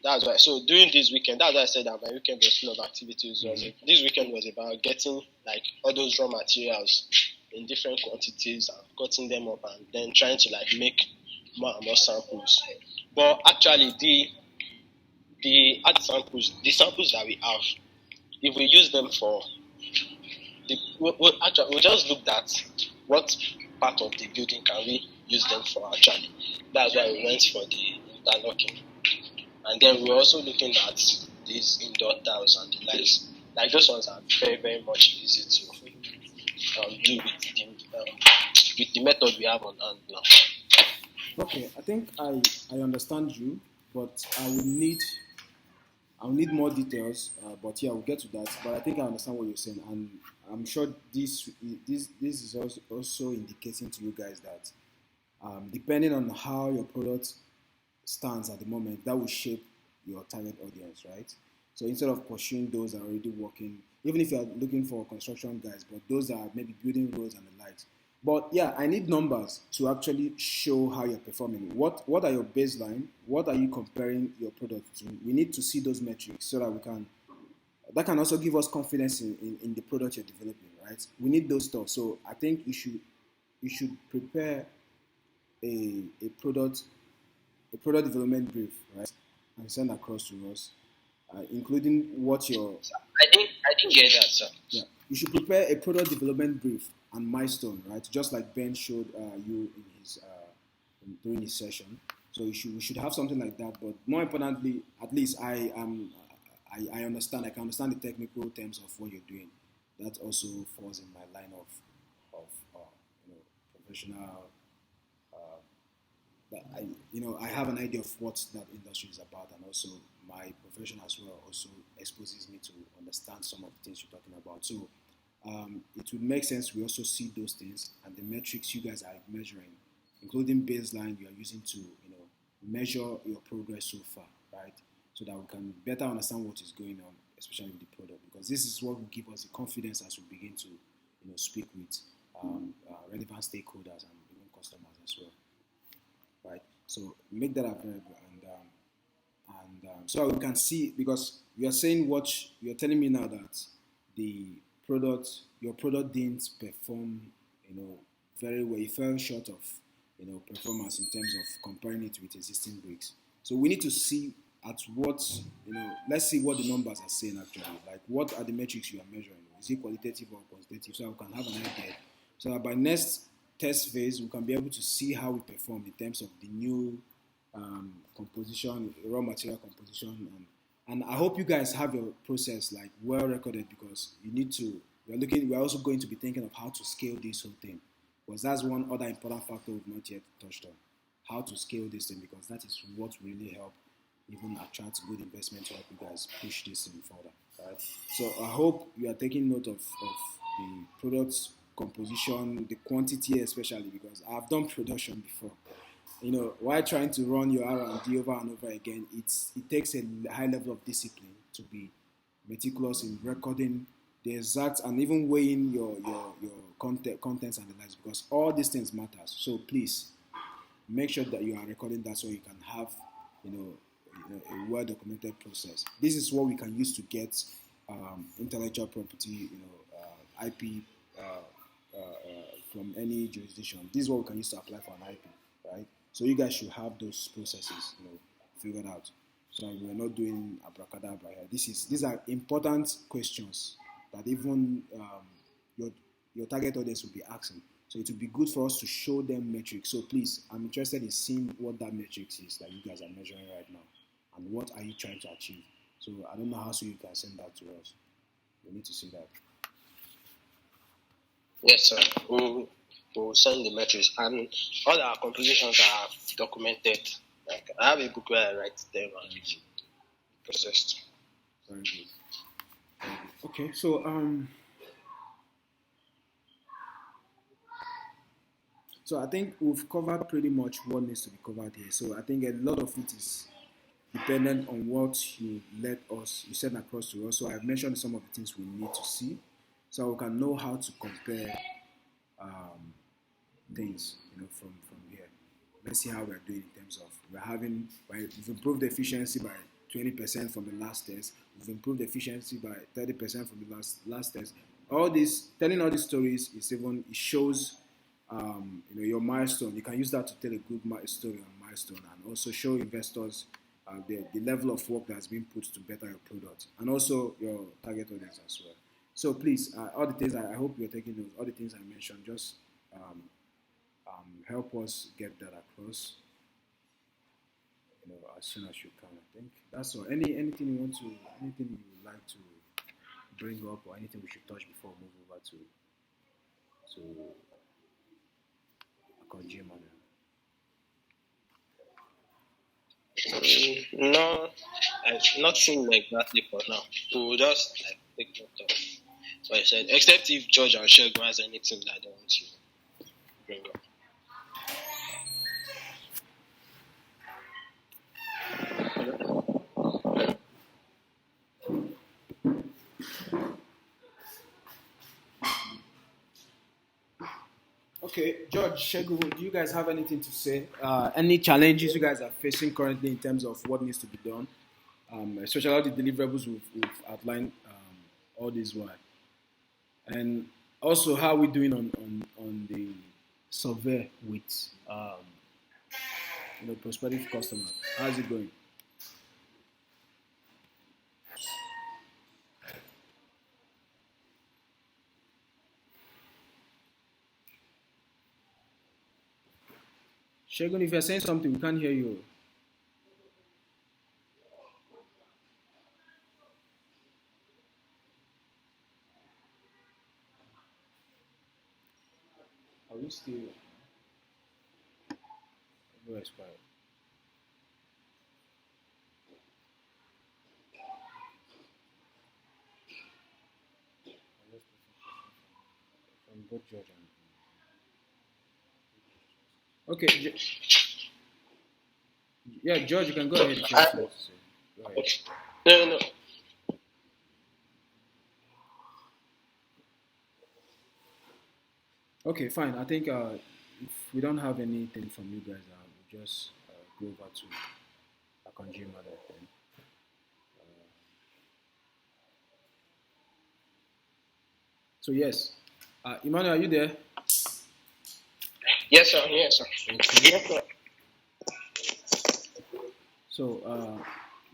That's why. So during this weekend, that's why I said that my weekend was full of activities. This weekend was about getting like all those raw materials in different quantities and cutting them up, and then trying to like make more and more samples. But actually, the samples that we have, if we use them for we just looked at what part of the building can we use them for actually. That's why we went for the interlocking. And then we're also looking at these indoor tiles and the likes. Like those ones are very, very much easy to do with the method we have on hand now.
Okay, I think I understand you, but I will need more details. But yeah, we'll get to that. But I think I understand what you're saying, and I'm sure this is also indicating to you guys that depending on how your product stands at the moment, that will shape
your target audience, right? So instead of pursuing those that are already working, even if you are looking for construction guys, but those are maybe building roads and the likes. But yeah, I need numbers to actually show how you're performing. What are your baseline? What are you comparing your product to? We need to see those metrics so that we can. That can also give us confidence in the product you're developing, right? We need those stuff. So I think you should prepare a product development brief, right, and send across to us, including what your
I didn't get that, sir.
yeah. You should prepare a product development brief and milestone, right? Just like Ben showed you in his during his session. So we should have something like that. But more importantly, at least I understand. I can understand the technical terms of what you're doing. That also falls in my line of professional. That I have an idea of what that industry is about, and also my profession as well also exposes me to understand some of the things you're talking about. So it would make sense we also see those things and the metrics you guys are measuring, including baseline you are using to measure your progress so far, right? So that we can better understand what is going on, especially with the product, because this is what will give us the confidence as we begin to speak with relevant stakeholders and even customers as well. Right, so make that available, and so we can see, because you are saying what you're telling me now, that your product didn't perform, very well. It fell short of, performance in terms of comparing it with existing bricks. So we need to see at what, let's see what the numbers are saying actually. Like, what are the metrics you are measuring? Is it qualitative or quantitative? So we can have an idea. So that by next test phase, we can be able to see how we perform in terms of the new composition, raw material composition, and I hope you guys have your process like well recorded, because you need to. We're also going to be thinking of how to scale this whole thing, because that's one other important factor we've not yet touched on. How to scale this thing, because that is what really help even attract good investment to help you guys push this thing further. Right. So I hope you are taking note of the products composition, the quantity especially, because I've done production before. While trying to run your R&D over and over again, it takes a high level of discipline to be meticulous in recording the exact and even weighing your contents and the likes, because all these things matters. So please make sure that you are recording that, so you can have a well documented process. This is what we can use to get intellectual property, IP. From any jurisdiction. This is what we can use to apply for an IP, right? So you guys should have those processes, figured out, so that we're not doing abracadabra here. These are important questions that even your target audience will be asking. So it will be good for us to show them metrics. So please, I'm interested in seeing what that metrics is that you guys are measuring right now, and what are you trying to achieve. So I don't know how soon you can send that to us. We need to see that.
Yes, sir. We'll send the metrics, and all our compositions are documented. Like, I have a book where I write them and processed.
Very good. Okay, so I think we've covered pretty much what needs to be covered here. So I think a lot of it is dependent on what you send across to us. So I've mentioned some of the things we need to see, so we can know how to compare things, from here. Let's see how we're doing in terms of we've improved the efficiency by 20% from the last test. We've improved the efficiency by 30% from the last test. Telling all these stories it shows your milestone. You can use that to tell a good story on milestone, and also show investors the level of work that's been put to better your product, and also your target audience as well. So please, all the things I hope you're taking notes. All the things I mentioned, just help us get that across, as soon as you can. I think that's all. Anything you would like to bring up, or anything we should touch before we move over to Akonji Emmanuel?
No, nothing exactly for now. We'll just take note of what I said, except if George or Shegun has anything that they want to bring up.
Okay, George, Shegun, do you guys have anything to say? Any challenges you guys are facing currently in terms of what needs to be done? Especially all the deliverables we've outlined all this while. And also, how are we doing on the survey with prospective customers? How's it going? Shegun, if you're saying something, we can't hear you. Are we still? Where is quiet? From both George and okay, yeah, George, you can go ahead if you have something to say. Go ahead.
No.
Okay, fine. I think if we don't have anything from you guys, we'll just go over to our consumer then. So yes, Emmanuel, are you there?
Yes, sir. Yes, sir.
Okay.
Yes, sir.
So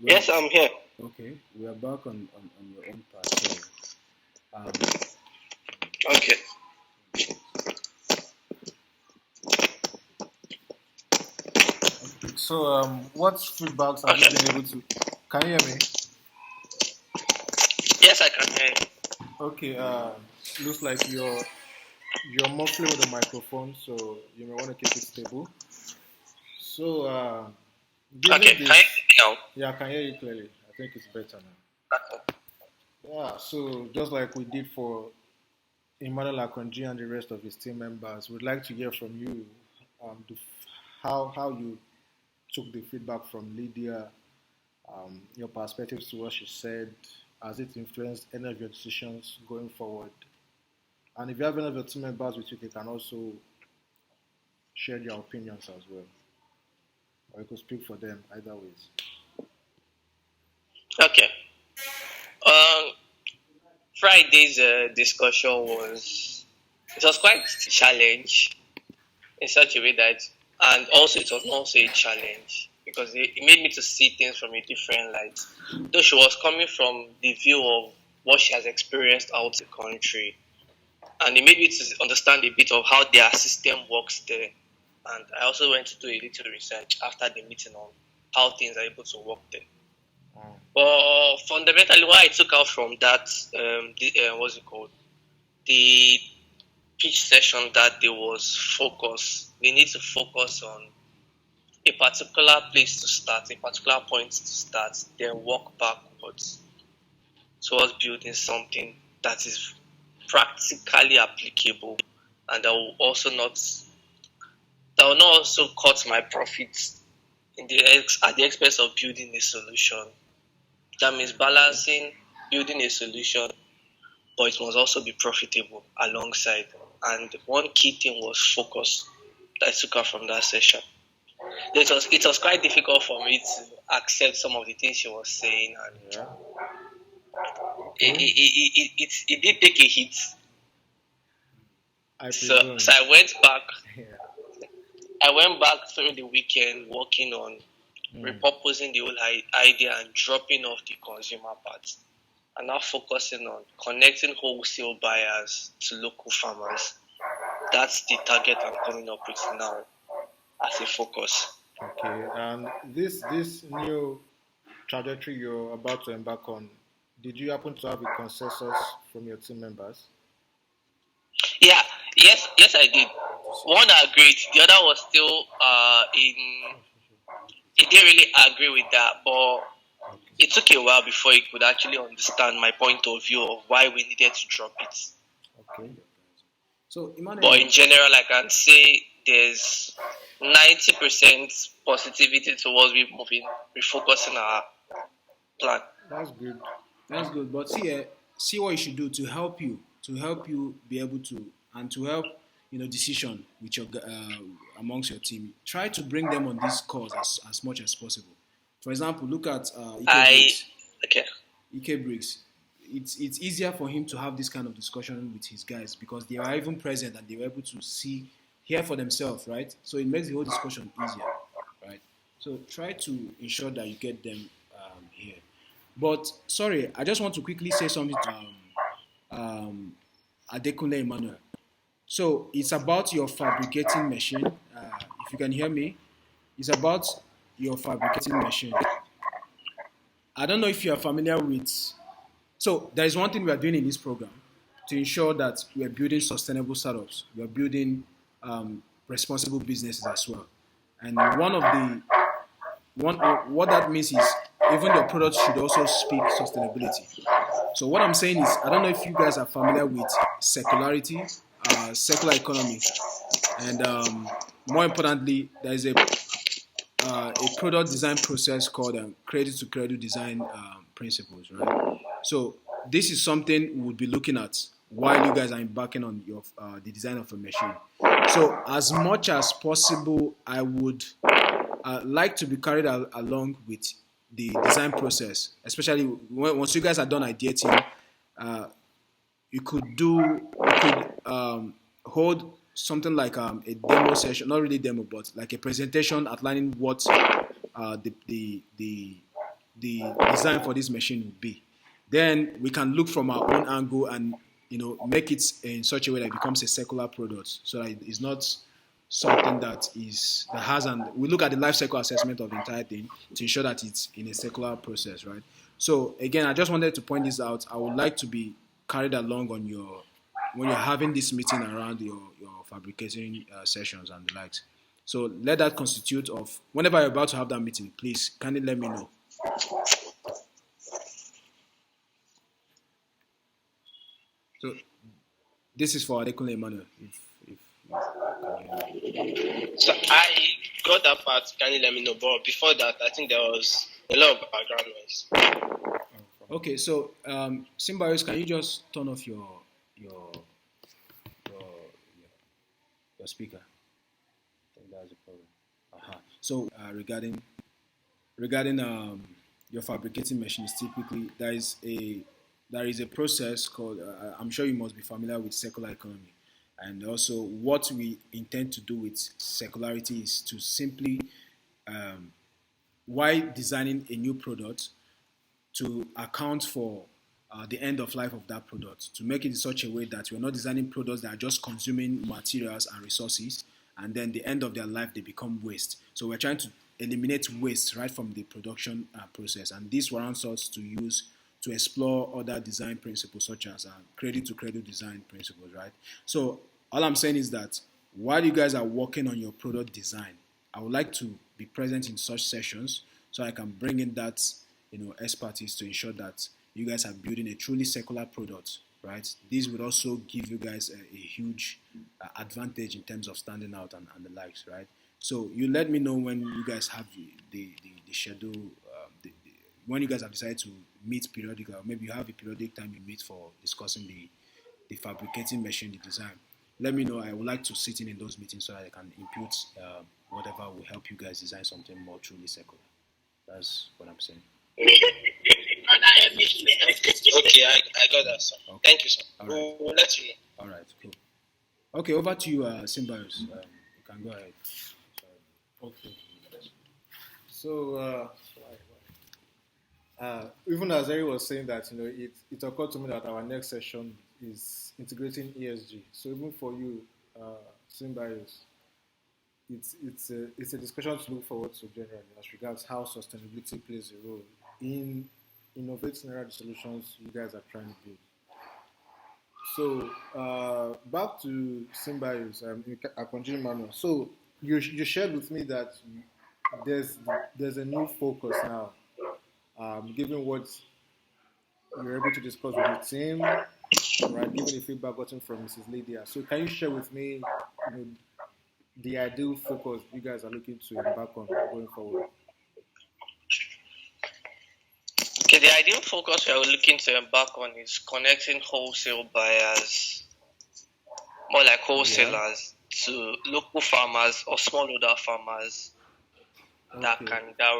Yes, I'm here.
okay, we are back on your own part. So,
Okay.
So, what feedbacks have you been able to? Can you hear me?
Yes, I can hear you.
Okay. Looks like you're muffling with the microphone, so you may want to keep it stable. So, given
Okay,
this,
can you hear me now?
yeah, I can hear you clearly. I think it's better now. Yeah. So, just like we did for Emmanuel Akonji and the rest of his team members, we'd like to hear from you how you took the feedback from Lydia, your perspectives to what she said. Has it influenced any of your decisions going forward? And if you have any of your team members with you, they can also share their opinions as well. Or you could speak for them, either ways.
Okay. Friday's discussion was quite a challenge in such a way that, and also it was also a challenge because it made me to see things from a different light. Though she was coming from the view of what she has experienced out the country, and it made me to understand a bit of how their system works there. And I also went to do a little research after the meeting on how things are able to work there. But fundamentally, what I took out from that, what's it called? The pitch session that there was focus. They need to focus on a particular place to start, a particular point to start, then work backwards towards building something that is practically applicable and that will not also cut my profits at the expense of building a solution. That means balancing building a solution, but it must also be profitable alongside. And one key thing was focus that I took out from that session. It was quite difficult for me to accept some of the things she was saying, and it did take a hit. So I went back.
Yeah.
I went back through the weekend working on repurposing the whole idea and dropping off the consumer part, and now focusing on connecting wholesale buyers to local farmers. That's the target I'm coming up with now as a focus.
Okay, and this new trajectory you're about to embark on, did you happen to have a consensus from your team members?
Yeah, yes, I did. One agreed, the other was still he didn't really agree with that, but it took a while before he could actually understand my point of view of why we needed to drop it.
Okay.
So, Emmanuel,
but in general, I can say there's 90% positivity towards refocusing our plan.
That's good.
That's good. But see what you should do to help you be able to, and to help, decision with your amongst your team, try to bring them on these calls as much as possible. For example, look at Ike Briggs. It's easier for him to have this kind of discussion with his guys because they are even present and they were able to hear for themselves, right? So it makes the whole discussion easier, right? So try to ensure that you get them here. But sorry, I just want to quickly say something to Adekunle Emmanuel. So it's about your fabricating machine. If you can hear me, it's about your fabricating machine. I don't know if you are familiar with. So there is one thing we are doing in this program to ensure that we are building sustainable startups. We are building responsible businesses as well. And what that means is even your products should also speak sustainability. So what I'm saying is, I don't know if you guys are familiar with circularity, circular economy, and more importantly, there is a product design process called credit to credit design principles, right? So this is something we would be looking at while you guys are embarking on your the design of a machine. So as much as possible, I would like to be carried along with the design process, especially once you guys are done ideating. You could hold something like a demo session, not really demo, but like a presentation outlining what the design for this machine would be. Then we can look from our own angle and make it in such a way that it becomes a circular product, so that it's not something that has we look at the life cycle assessment of the entire thing to ensure that it's in a circular process, right? So again, I just wanted to point this out. I would like to be carried along on when you're having this meeting around your fabricating sessions and the likes. So let that constitute of whenever you're about to have that meeting, please kindly let me know. So this is for Adekunle Emmanuel.
So I got that part. Can you let me know? But before that, I think there was a lot of background noise.
Okay, so Symbiosis, can you just turn off your speaker? I think that's the problem. So regarding your fabricating machines, typically there is a process called. I'm sure you must be familiar with circular economy. And also, what we intend to do with circularity is to simply, while designing a new product, to account for the end of life of that product, to make it in such a way that we're not designing products that are just consuming materials and resources, and then the end of their life they become waste. So we're trying to eliminate waste right from the production process, and this warrants us to explore other design principles such as credit-to-credit design principles, right? So all I'm saying is that while you guys are working on your product design, I would like to be present in such sessions so I can bring in that expertise to ensure that you guys are building a truly circular product, right? This would also give you guys a huge advantage in terms of standing out and the likes, right? So you let me know when you guys have the schedule, when you guys have decided to meet periodically, or maybe you have a periodic time you meet for discussing the fabricating machine, the design. Let me know. I would like to sit in those meetings so that I can input whatever will help you guys design something more truly circular. That's what I'm saying.
Okay, I got that, sir. Okay. Thank you, sir. All right. We'll let you know.
All right, cool. Okay, over to you, Symbiosis. You can go ahead.
Okay. So, even as Eric was saying that, it occurred to me that our next session is integrating ESG. So even for you, Symbiosis, it's a discussion to look forward to generally as regards how sustainability plays a role in innovating around the solutions you guys are trying to build. So back to Symbiosis, I continue, Manuel. So you shared with me that there's a new focus now, given what you're able to discuss with the team, right? Given the feedback gotten from Mrs. Lydia. So can you share with me, the ideal focus you guys are looking to embark on going forward?
Okay, the ideal focus we are looking to embark on is connecting wholesale buyers more like wholesalers, to local farmers or smallholder farmers that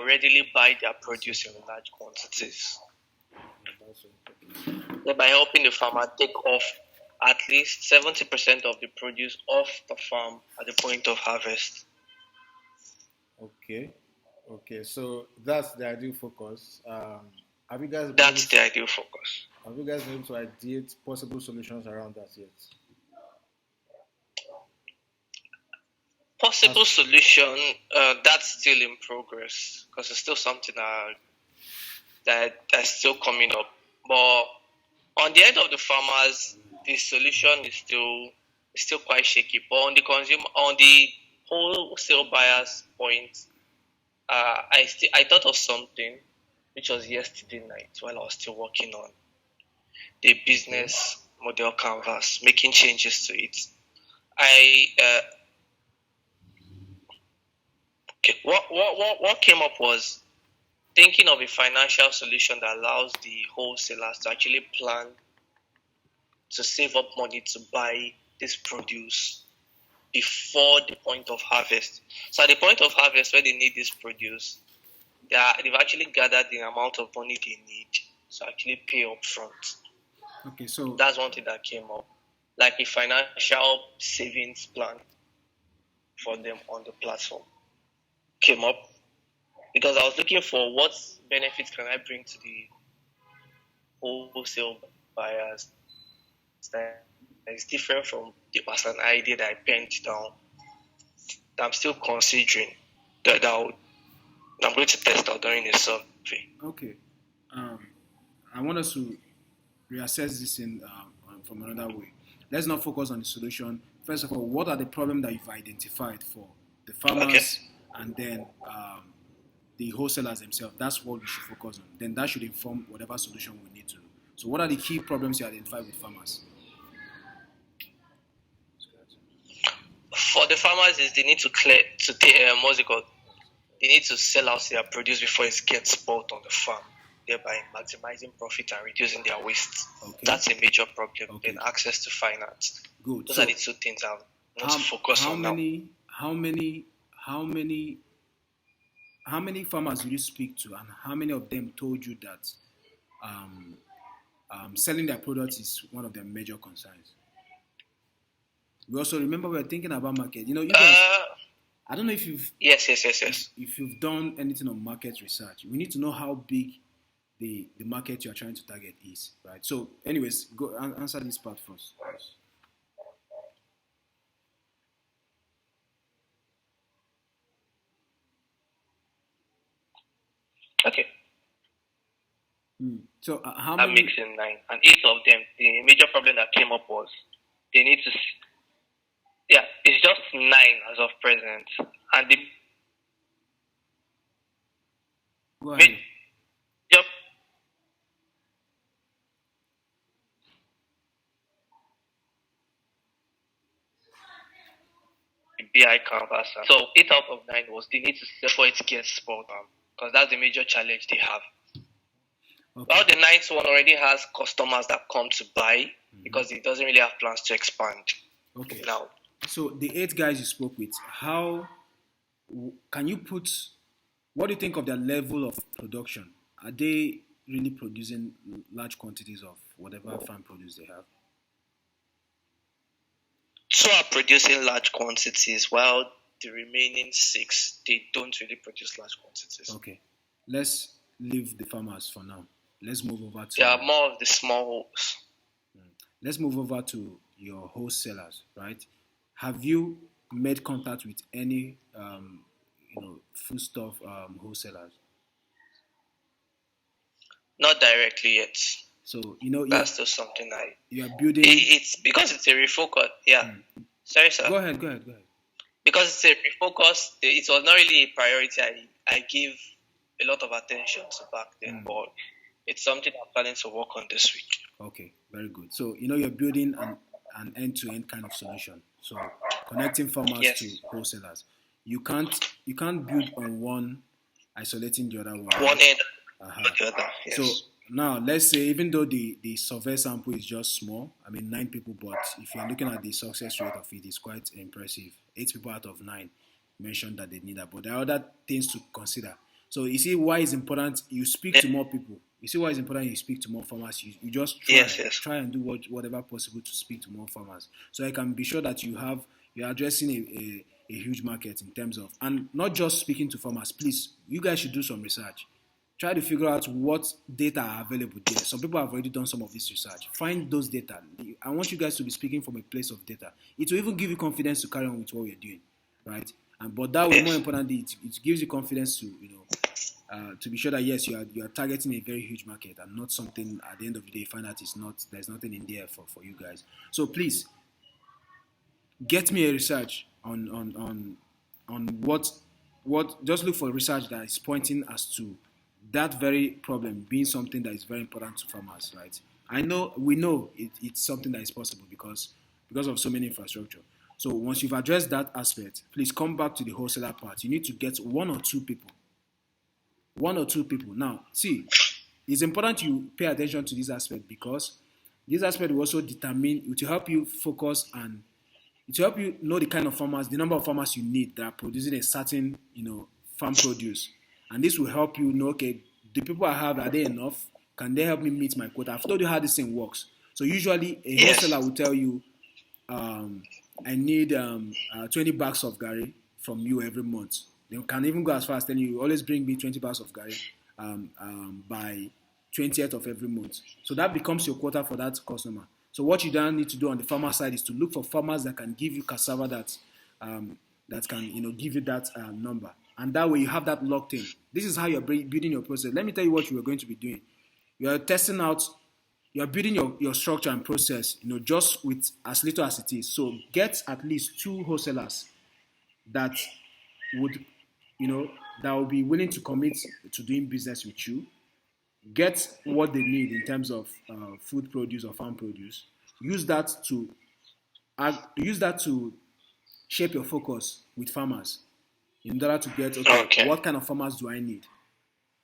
readily buy their produce in large quantities, thereby helping the farmer take off at least 70% of the produce off the farm at the point of harvest.
Okay, so that's the ideal focus. Have you guys?
That's the ideal focus.
Have you guys been able to ideate possible solutions around that yet?
Possible solution, that's still in progress because it's still something that's still coming up. But on the end of the farmers, the solution is still quite shaky. But on the wholesale buyers point, I thought of something which was yesterday night while I was still working on the business model canvas, making changes to it. What came up was thinking of a financial solution that allows the wholesalers to actually plan to save up money to buy this produce before the point of harvest. So at the point of harvest, where they need this produce, they've actually gathered the amount of money they need to actually pay up front.
Okay, so
that's one thing that came up, like a financial savings plan for them on the platform came up, because I was looking for what benefits can I bring to the wholesale buyers that is different from the as an idea that I penned down that I'm still considering that I'm going to test out during the survey.
Okay, I want us to reassess this from another way. Let's not focus on the solution. First of all, what are the problems that you've identified for the farmers and then the wholesalers themselves? That's what we should focus on. Then that should inform whatever solution we need to do. So what are the key problems you identify with farmers?
For the farmers, is they need to they need to sell out their produce before it gets spoiled on the farm, thereby maximizing profit and reducing their waste. Okay. That's a major problem. Okay. Then access to finance.
Good.
Those are the two things I want to focus on now.
How many farmers did you speak to, and how many of them told you that selling their products is one of their major concerns? We also remember we're thinking about market. You guys, I don't know if you've if you've done anything on market research. We need to know how big the market you're trying to target is, right? So, anyways, go answer this part first.
Okay.
So how
many? I'm mixing 9, and 8 of them. The major problem that came up was they need to. Yeah, it's just 9 as of present, and the.
Go ahead.
Yep. BI canvas. So 8 out of 9 was they need to before it gets spoiled, because that's the major challenge they have. Okay. Well, the 9th one already has customers that come to buy because it doesn't really have plans to expand.
Okay.
Now.
So the 8 guys you spoke with, how can you what do you think of their level of production? Are they really producing large quantities of whatever farm produce they have?
2 are producing large quantities, while the remaining 6, they don't really produce large quantities.
Okay. Let's leave the farmers for now. Let's move over to...
They are more of the small...
Let's move over to your wholesalers, right? Have you made contact with any, foodstuff wholesalers?
Not directly yet.
So,
that's still something
you are building...
It's because it's a refocus. Yeah. Sorry, sir.
Go ahead.
Because it's a refocus, it was not really a priority. I give a lot of attention to back then, but it's something I'm planning to work on this week.
Okay, very good. So, you're building an end-to-end kind of solution. So, connecting farmers to wholesalers. You can't build on one, isolating the other one.
One end, the other. Yes.
So, Now, let's say even though the survey sample is just small, I mean 9 people, but if you're looking at the success rate of it, it's quite impressive. 8 people out of 9 mentioned that they need that, but there are other things to consider. So you see why it's important you speak to more people. You see why it's important you speak to more farmers. You just
Yes, yes.
try and do whatever possible to speak to more farmers, so I can be sure that you're addressing a huge market in terms of, and not just speaking to farmers. Please, you guys should do some research. Try to figure out what data are available there. Some people have already done some of this research. Find those data. I want you guys to be speaking from a place of data. It will even give you confidence to carry on with what we're doing, right? And but that way, more importantly, it gives you confidence to to be sure that yes, you are targeting a very huge market and not something at the end of the day you find out there's nothing in there for you guys. So please get me a research on what just look for research that is pointing as to that very problem being something that is very important to farmers, right? We know it's something that is possible because of so many infrastructure. So once you've addressed that aspect, please come back to the wholesaler part. You need to get 1 or 2 people. 1 or 2 people. Now, see, it's important you pay attention to this aspect because this aspect will also determine, it will help you focus and it will help you know the kind of farmers, the number of farmers you need that are producing a certain, farm produce. And this will help you know, okay, the people I have, are they enough? Can they help me meet my quota? I've told you how this thing works. So usually a wholesaler will tell you, I need 20 bags of Gary from you every month. They can even go as far as telling you, always bring me 20 bags of Gary by 20th of every month. So that becomes your quota for that customer. So what you then need to do on the farmer side is to look for farmers that can give you cassava that can give you that number, and that way you have that locked in. This is how you're building your process. Let me tell you what you are going to be doing. You are testing out. You are building your structure and process. Just with as little as it is. So get at least 2 wholesalers that would that will be willing to commit to doing business with you. Get what they need in terms of food produce or farm produce. Use that to shape your focus with farmers in order to get what kind of farmers do I need?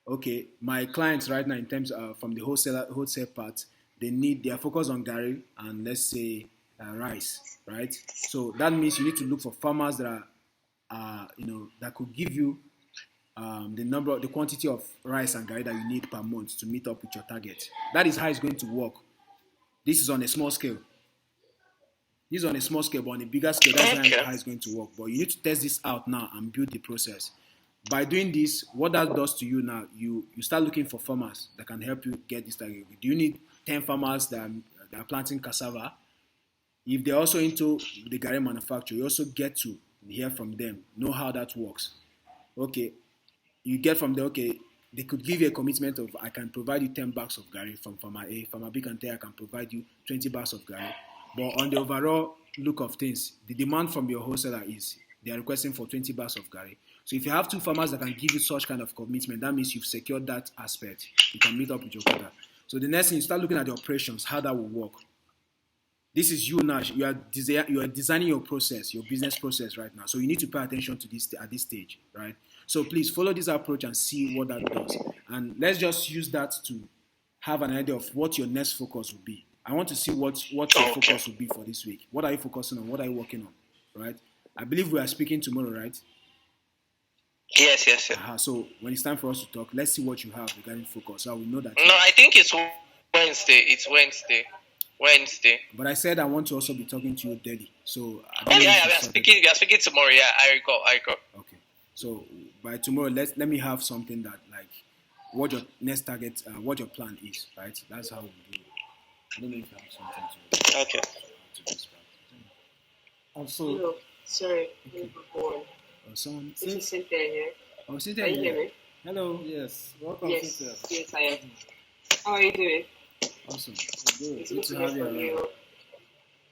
Okay, my clients right now in terms of from the wholesale part, they are focused on Gary and let's say rice, right? So that means you need to look for farmers that are that could give you the quantity of rice and Gary that you need per month to meet up with your target. That is how it's going to work. This is on a small scale. This is on a small scale, but on a bigger scale, that's how it's going to work. But you need to test this out now and build the process. By doing this, what that does to you now, you start looking for farmers that can help you get this target. Do you need 10 farmers that are planting cassava? If they're also into the Gary manufacture, you also get to hear from them, know how that works. Okay, you get from there, okay, they could give you a commitment of, I can provide you 10 bags of Gary from Farmer A. Farmer B can tell you, I can provide you 20 bags of Gary. But on the overall look of things, the demand from your wholesaler is they are requesting for 20 bags of Gary. So if you have 2 farmers that can give you such kind of commitment, that means you've secured that aspect. You can meet up with your quota. So the next thing, you start looking at the operations, how that will work. This is you now. You are designing your process, your business process right now. So you need to pay attention to this at this stage, right? So please follow this approach and see what that does. And let's just use that to have an idea of what your next focus will be. I want to see what your focus will be for this week. What are you focusing on? What are you working on? Right? I believe we are speaking tomorrow, right?
Yes.
So when it's time for us to talk, let's see what you have regarding focus. So we know that.
No, I think it's Wednesday. It's Wednesday.
But I said I want to also be talking to you daily. So
we are speaking tomorrow. Yeah, I recall.
Okay. So by tomorrow, let me have something that like what your next target, what your plan is, right? That's how we do it. I don't know if you have something to.
Okay.
To describe.
Also. No, sorry. Okay.
Someone.
This is Cynthia here.
Oh, Cynthia.
Can you hear me?
Hello. Yes. Welcome,
yes.
Cynthia.
Yes, I am. How are you doing?
Awesome.
It's good to have you.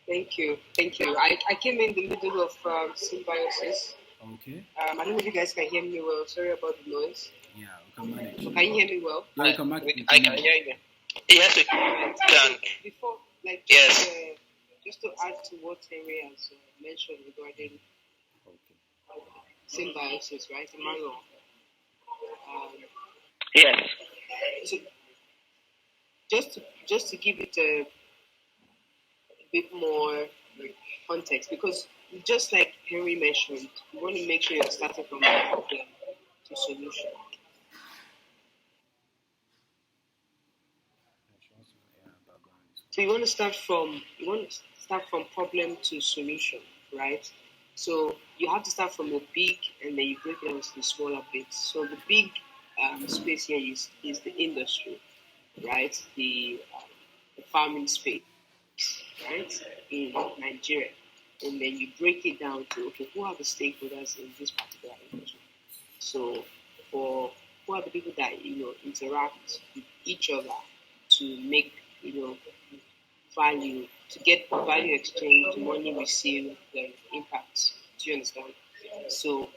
Thank you. I came in the middle of symbiosis.
Okay.
I don't know if you guys can hear me well. Sorry about the noise.
Yeah, we can manage.
So can you hear me well?
Yeah,
I can hear you. Yes, we can.
Before,
yes.
Just to add to what Henry has mentioned regarding symbiosis, right? Am I wrong?
Yes.
So just to give it a bit more context, because just like Henry mentioned, you want to make sure you're starting from the problem to solution. So you want to start from problem to solution, right? So you have to start from the big, and then you break it down into the smaller bits. So the big space here is the industry, right? The farming space, right, in Nigeria. And then you break it down to, okay, who are the stakeholders in this particular industry? So for who are the people that interact with each other to make value, to get value exchange, money received, the impact. Do you understand? So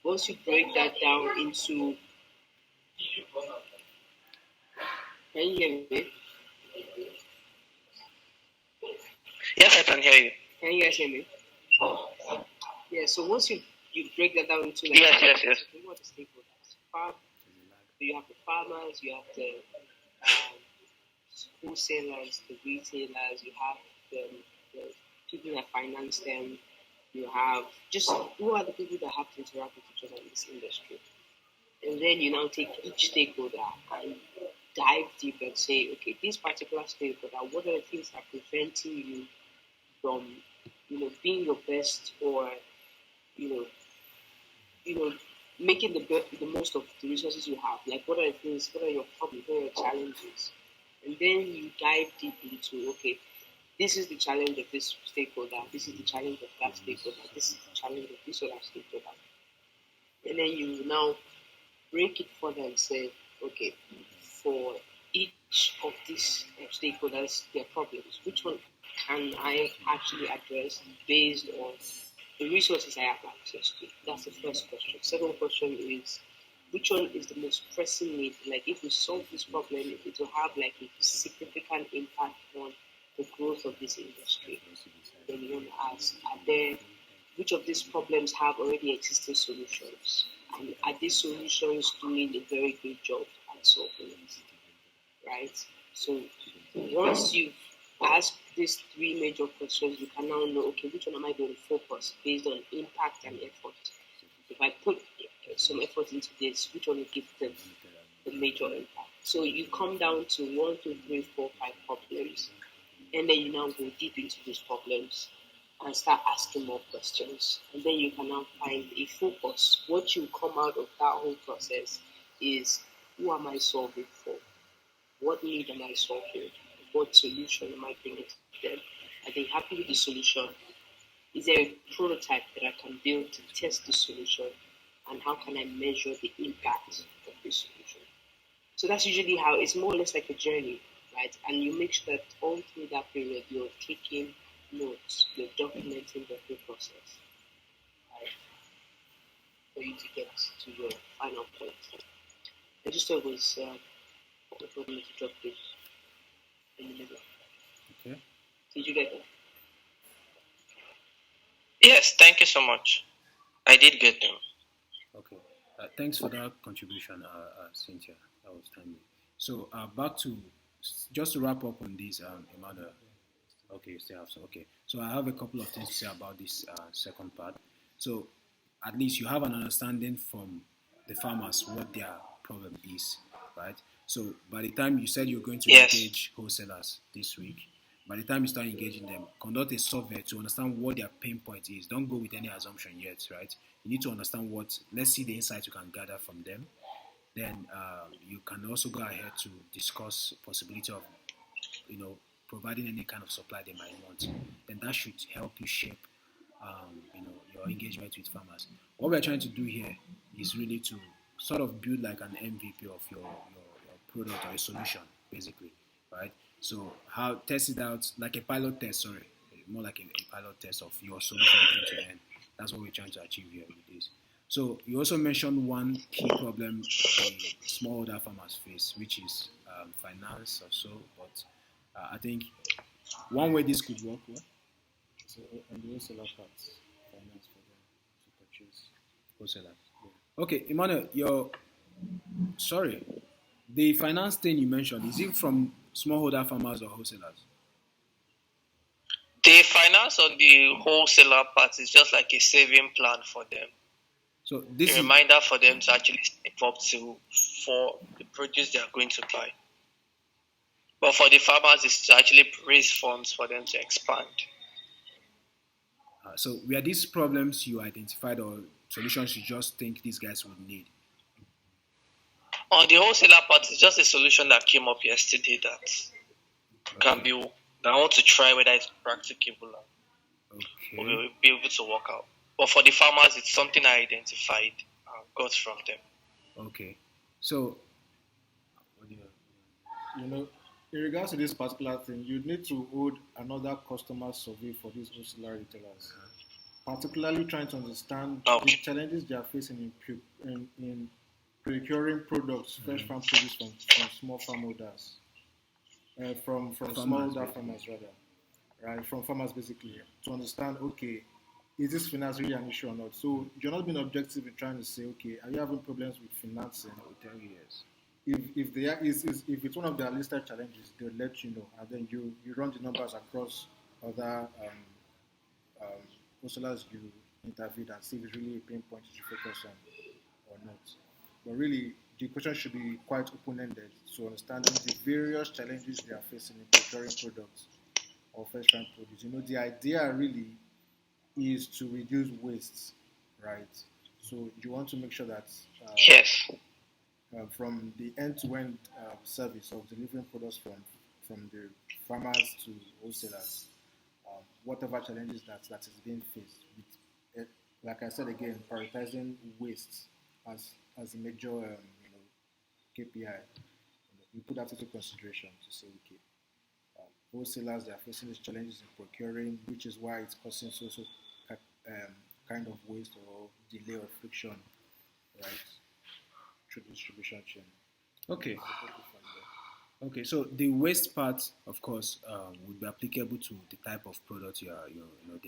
once you break that down into, can you hear me?
Yes, I can hear you.
Can you guys hear me? Yeah. So once you break that down into
Yes.
Who are the stakeholders? So you have the farmers, you have the wholesalers, the retailers, you have the people that finance them, you have just who are the people that have to interact with each other in this industry. And then you now take each stakeholder and dive deep and say, okay, this particular stakeholder, what are the things that are preventing you from, being your best, or, making the most of the resources you have? Like, what are the things, what are your problems, what are your challenges? And then you dive deep into, okay, this is the challenge of this stakeholder, this is the challenge of that stakeholder, this is the challenge of this other stakeholder. And then you now break it further and say, okay, for each of these stakeholders, their problems, which one can I actually address based on the resources I have access to? That's the first question. Second question is, which one is the most pressing need? Like, if we solve this problem, it will have like a significant impact on the growth of this industry. Then you want to ask, which of these problems have already existing solutions? And are these solutions doing a very good job at solving it? Right? So once you've asked these three major questions, you can now know, okay, which one am I going to focus based on impact and effort? If I put some effort into this, which one will give the major impact? So you come down to 1, 2, 3, 4, 5 problems, and then you now go deep into these problems and start asking more questions. And then you can now find a focus. What you come out of that whole process is, who am I solving for? What need am I solving? What solution am I bringing to them? Are they happy with the solution? Is there a prototype that I can build to test the solution? And how can I measure the impact of this solution? So that's usually how it's more or less like a journey, right? And you make sure that all through that period you're taking notes, you're documenting the whole process, right? For you to get to your final point. I just thought it was told me to drop this in the middle.
Okay.
Did you get that?
Yes, thank you so much. I did get them.
Okay. Thanks for that contribution, Cynthia. That was timely. So back to, just to wrap up on this, Emmanuel. Okay, you still have some. Okay. So I have a couple of things to say about this second part. So at least you have an understanding from the farmers what their problem is, right? So by the time you said you're going to engage wholesalers this week, by the time you start engaging them, conduct a survey to understand what their pain point is. Don't go with any assumption yet, right? You need to understand let's see the insights you can gather from them. Then you can also go ahead to discuss possibility of, providing any kind of supply they might want. Then that should help you shape, your engagement with farmers. What we're trying to do here is really to sort of build like an MVP of your product or a solution, basically, right? So how test it out like a pilot test, more like a pilot test of your solution end to end. That's what we're trying to achieve here with this. So you also mentioned one key problem the smallholder farmers face, which is finance or so. But I think one way this could work,
So, and the wholesaler parts, finance for them to purchase.
wholesaler. Okay, Emmanuel, the finance thing you mentioned, is it from
smallholder farmers or wholesalers?
The finance on the wholesaler part is just like a saving plan for them.
So this
A reminder for them to actually save up to for the produce they are going to buy. But for the farmers, it's to actually raise funds for them to expand.
So were these problems you identified or solutions you just think these guys would need?
On the wholesaler part, it's just a solution that came up yesterday that can be that I want to try whether it's practicable or will be able to work out. But for the farmers, it's something I identified and got from them.
Okay. So,
you know, in regards to this particular thing, you need to hold another customer survey for these wholesaler retailers, particularly trying to understand the challenges they are facing in procuring products, fresh farm produce from small farmholders, from smallholder farmers rather, right? From farmers basically, to understand, okay, is this finance really an issue or not? So you're not being objective in trying to say, okay, are you having problems with financing? I will tell you yes. If they are, if it's one of their listed challenges, they'll let you know, and then you run the numbers across other wholesalers you interviewed and see if it's really a pain point you should focus on or not. But really, the question should be quite open-ended, so understanding the various challenges they are facing in procuring products or fresh farm produce. You know, the idea really is to reduce waste, right? So you want to make sure that
yes.
From the end-to-end service of delivering products from the farmers to wholesalers, whatever challenges that is being faced, with, like I said again, prioritizing waste as a major KPI. You put that into consideration to say, okay, wholesalers, they are facing these challenges in procuring, which is why it's causing so kind of waste or delay or friction, right, through the distribution chain.
Okay. Okay, so the waste part, of course, would be applicable to the type of product they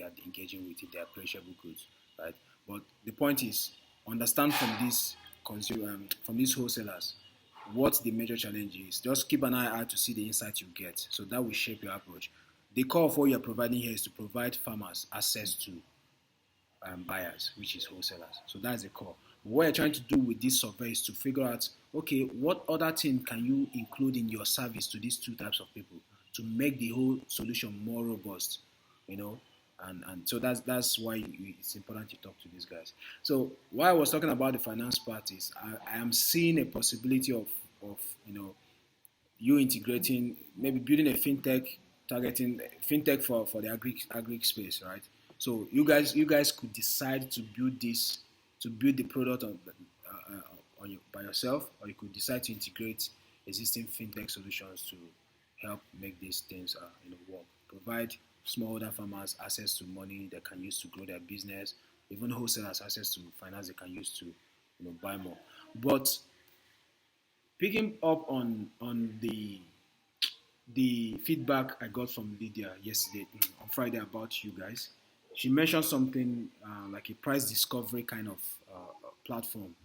are engaging with, if they are perishable goods, right? But the point is, understand from these wholesalers what the major challenge is. Just keep an eye out to see the insights you get, so that will shape your approach. The core of what you're providing here is to provide farmers access to buyers, which is wholesalers. So that's the core. What you're trying to do with this survey is to figure out, okay, what other thing can you include in your service to these two types of people to make the whole solution more robust, and so that's why it's important to talk to these guys. So while I was talking about the finance part is, I am seeing a possibility of you integrating, maybe building a fintech, targeting fintech for the agri space, right? So you guys could decide to build the product by yourself, or you could decide to integrate existing fintech solutions to help make these things work. Provide smallholder farmers access to money they can use to grow their business, even wholesalers access to finance they can use to buy more. But picking up on the feedback I got from Lydia yesterday on Friday about you guys, she mentioned something like a price discovery kind of platform,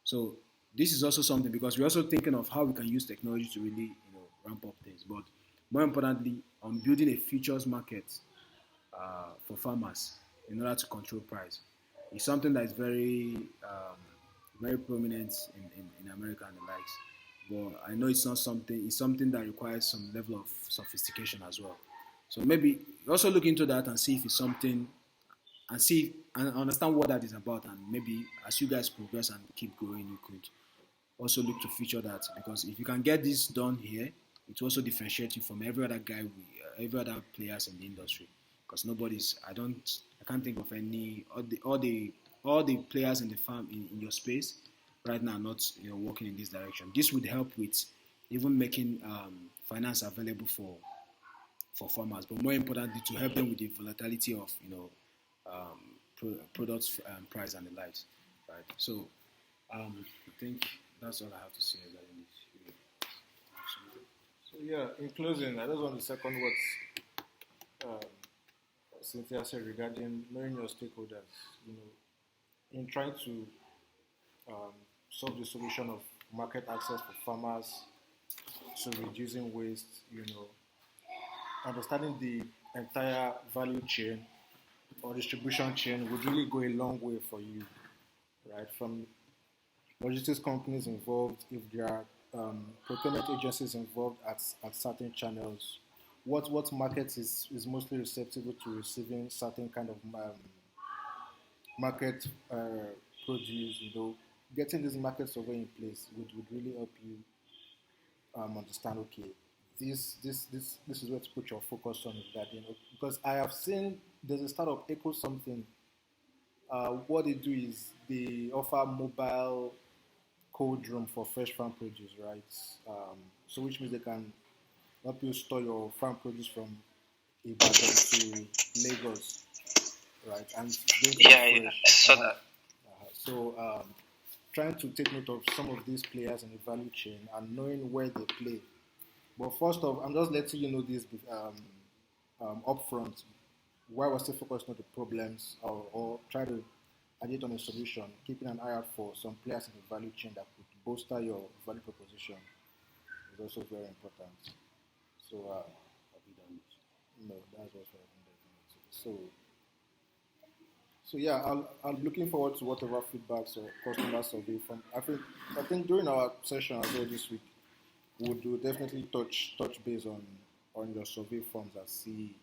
So this is also something, because we're also thinking of how we can use technology to really ramp up things. But more importantly, on building a futures market for farmers in order to control price. It's something that is very very prominent in America and the likes. But I know it's something that requires some level of sophistication as well. So maybe also look into that and see if it's something, and understand what that is about, and maybe as you guys progress and keep growing, you could also look to feature that, because if you can get this done here, it will also differentiate you from every other players in the industry. Because I can't think of any, all the players in the farm in your space right now are not working in this direction. This would help with even making finance available for farmers, but more importantly, to help them with the volatility of products price and the likes, right? So I think that's all I have to say regarding this.
So yeah, in closing, I just want to second what Cynthia said regarding knowing your stakeholders. In trying to solve the solution of market access for farmers, so reducing waste, understanding the entire value chain or distribution chain would really go a long way for you, right? From logistics companies involved, if there are procurement agencies involved at certain channels, what market is mostly receptive to receiving certain kind of market produce, getting this market survey in place would really help you understand, okay, this is where to put your focus on is that, because I have seen there's a startup, Echo something. What they do is they offer mobile cold room for fresh farm produce, right? So which means they can help you store your farm produce from Ibadan to Lagos, right? And it's going to be
Yeah, I
fresh.
saw that.
So trying to take note of some of these players in the value chain and knowing where they play. But first off, I'm just letting you know this upfront, why we're still focused on the problems, or try to adjust on a solution, keeping an eye out for some players in the value chain that could bolster your value proposition is also very important. So, no, that's what's very important. So yeah, I'm looking forward to whatever feedbacks or customer survey from. I think during our session as well this week, we'll definitely touch base on your survey forms and see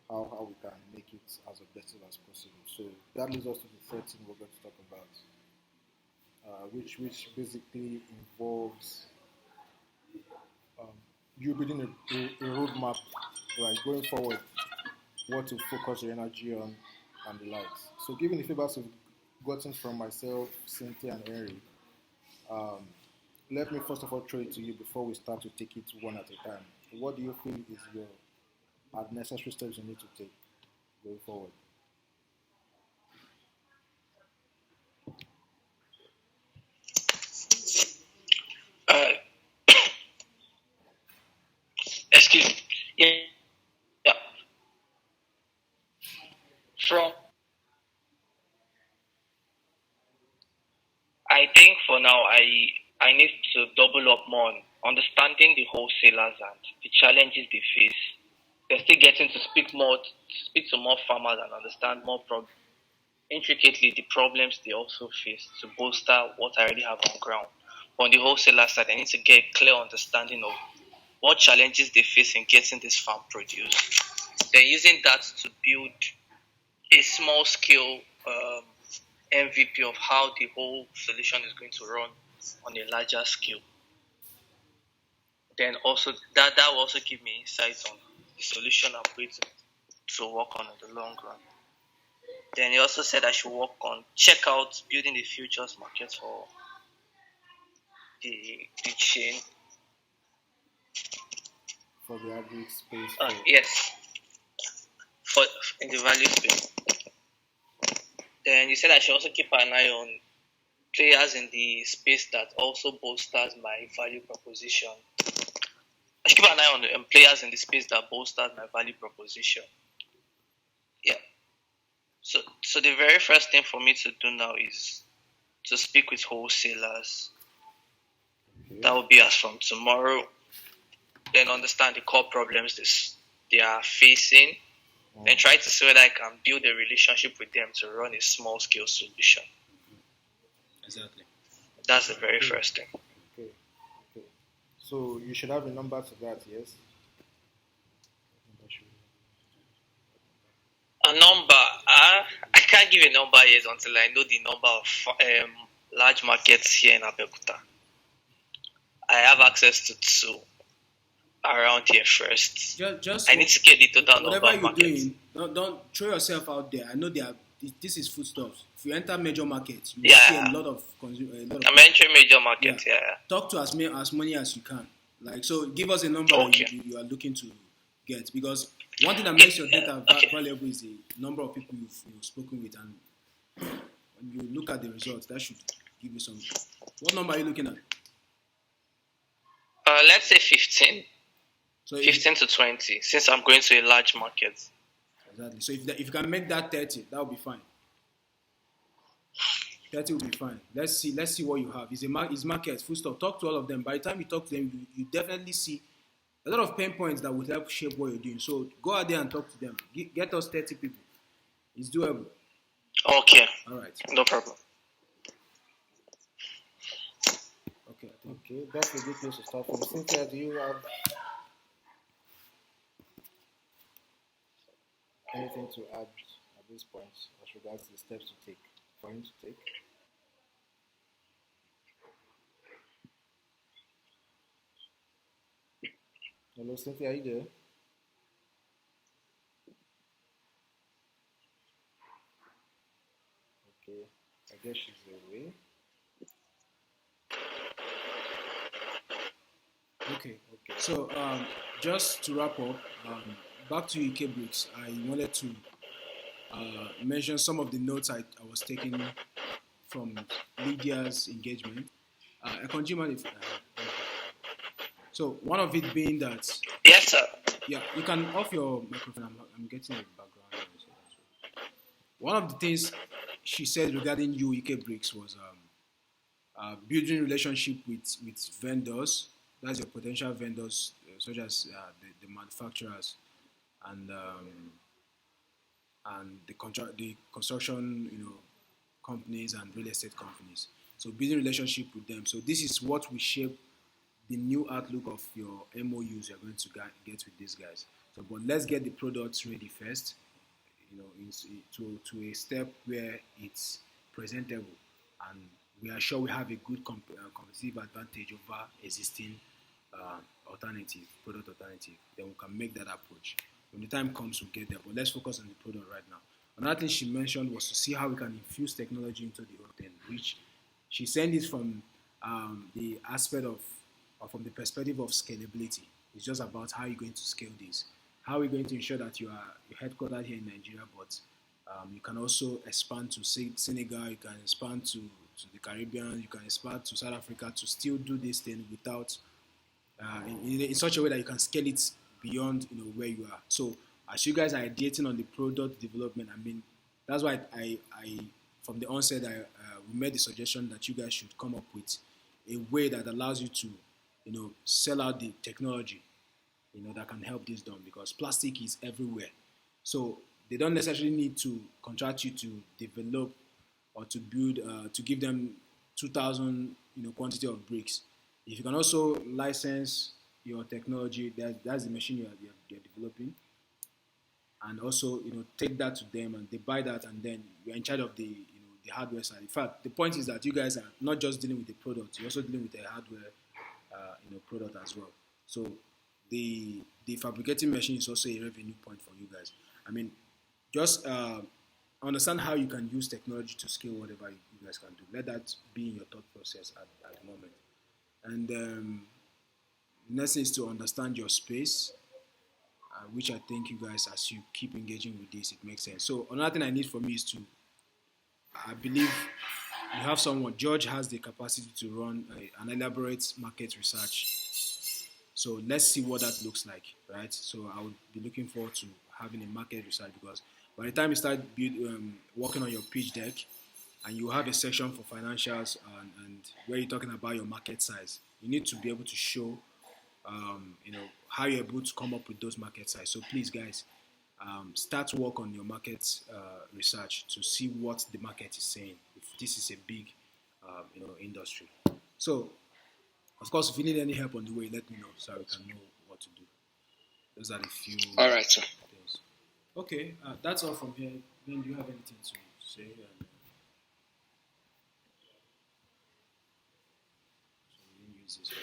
how we can make it as objective as possible. So that leads us to the third thing we're going to talk about, which basically involves you building a roadmap, right, going forward, what to focus your energy on, and the likes. So given the feedbacks we've gotten from myself, Cynthia, and Henry, let me first of all throw it to you before we start to take it one at a time. What do you feel is your necessary steps you need to take going forward?
Uh, excuse me. Yeah, yeah. From I think for now, I need to double up more on understanding the wholesalers and the challenges they face. They're still getting to speak to more farmers and understand more intricately the problems they also face to bolster what I already have on ground. On the wholesaler side, I need to get a clear understanding of what challenges they face in getting this farm produce. Then using that to build a small scale MVP of how the whole solution is going to run on a larger scale. Then also that will also give me insights on the solution I'm going to work on in the long run. Then he also said I should check out building the futures market for the chain.
For the agri space.
Yes, for in the value space. Then you said I should also keep an eye on players in the space that also bolsters my value proposition. I should keep an eye on players in the space that bolsters my value proposition. Yeah. So the very first thing for me to do now is to speak with wholesalers. Okay. That will be as from tomorrow. Then understand the core problems they are facing. Then try to see whether I can build a relationship with them to run a small scale solution.
Exactly.
That's the very first thing.
Okay. So you should have a number to that, yes?
A number? I can't give a number yet until I know the number of large markets here in Abeokuta. I have access to 2 around here first.
Just
I need to get the total number
whatever
of
you're
markets.
doing, don't throw yourself out there. I know this is foodstuffs. If you enter major markets, you see a lot of
I'm entering major markets, yeah.
Talk to as many as you can. Like, so give us a number you are looking to get, because one thing that makes your data valuable is the number of people you've spoken with, and when you look at the results, that should give you some. What number are you looking at?
Let's say 15. So 15 to 20, since I'm going to a large market.
Exactly. So if you can make that 30, that will be fine. 30 will be fine. Let's see what you have. It's market, full stop. Talk to all of them. By the time you talk to them, you definitely see a lot of pain points that will help shape what you're doing. So go out there and talk to them. Get us 30 people. It's doable.
Okay.
All right.
No problem.
Okay, that's a good place to start from. Cynthia, do you have anything to add at this point as regards the steps to take for him to take? Hello, Cynthia, are you there? Okay, I guess she's away.
Okay. So just to wrap up, back to UK Bricks, I wanted to mention some of the notes I was taking from Lydia's engagement. A consumer. So one of it being that.
Yes, sir.
Yeah, you can off your microphone. I'm getting a background noise. One of the things she said regarding UK Bricks was building relationship with vendors. That's your potential vendors, such as the manufacturers and the construction, companies and real estate companies. So building relationship with them. So this is what will shape the new outlook of your MOUs you're going to get with these guys. So, but let's get the products ready first. To a step where it's presentable, and we are sure we have a good competitive advantage over existing product alternative. Then we can make that approach. When the time comes, we'll get there. But let's focus on the product right now. Another thing she mentioned was to see how we can infuse technology into the whole thing, which she said this from the aspect of, or from the perspective of scalability. It's just about how you're going to scale this. How are we going to ensure that you're headquartered here in Nigeria, but you can also expand to Senegal, you can expand to the Caribbean, you can expand to South Africa to still do this thing without, in such a way that you can scale it beyond where you are. So as you guys are ideating on the product development, I mean, that's why I from the onset, we made the suggestion that you guys should come up with a way that allows you to, sell out the technology, that can help this done, because plastic is everywhere. So they don't necessarily need to contract you to develop or to build, to give them 2,000, quantity of bricks. If you can also license your technology, that's the machine you're developing, and also, take that to them and they buy that, and then you're in charge of the hardware side. In fact, the point is that you guys are not just dealing with the product, you're also dealing with the hardware, product as well. So the fabricating machine is also a revenue point for you guys. I mean, just understand how you can use technology to scale whatever you guys can do. Let that be in your thought process at the moment. And the next is to understand your space, which I think you guys, as you keep engaging with this, it makes sense. So another thing I need from you is to, I believe you have someone, George has the capacity to run an elaborate market research. So let's see what that looks like, right? So I would be looking forward to having a market research, because by the time you start working on your pitch deck, and you have a section for financials and where you're talking about your market size, you need to be able to show, how you're able to come up with those market size. So please, guys, start work on your market research to see what the market is saying. If this is a big, industry. So, of course, if you need any help on the way, let me know so we can know what to do. Those are the few.
All right, sir.
Things. Okay, that's all from here. Then, do you have anything to say? So we didn't use this one.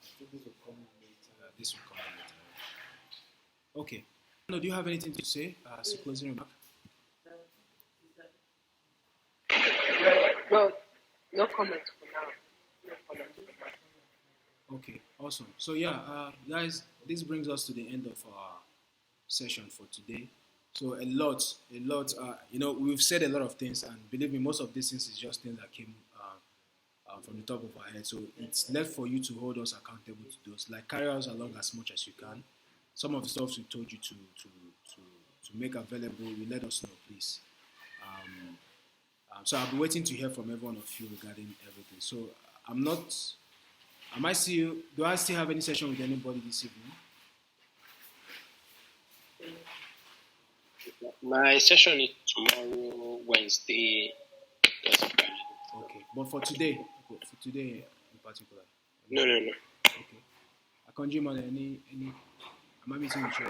I think this will come later. This will come later. Okay. No, do you have anything to say? As a closing remark?
Well, no comment for now. No comment.
Okay, awesome. So yeah, guys, this brings us to the end of our session for today. So a lot, we've said a lot of things, and believe me, most of these things is just things that came from the top of our head. So it's left for you to hold us accountable to those. Like, carry us along as much as you can. Some of the stuff we told you to make available, you let us know, please. So I'll be waiting to hear from every one of you regarding everything. So I'm not. Am I still? Do I still have any session with anybody this evening?
My session is tomorrow, Wednesday.
Okay, but for today in particular.
No.
Okay. Akonji, any? Am I missing with you?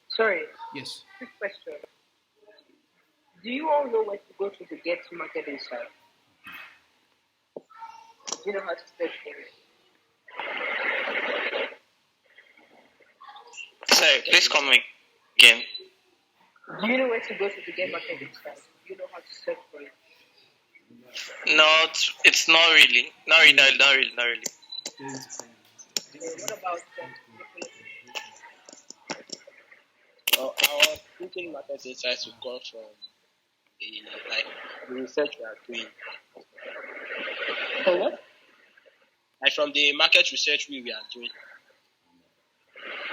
Sorry.
Yes.
Quick question. Do you all know where to go to get market insight? Do you know how to search for it?
Sorry, please come again.
Do you know where to go to get market insight? Do you know how to search for it?
No, it's not really. Not really.
What about
Our thinking market insights will come from the research we are doing.
For what?
Like from the market research we are doing.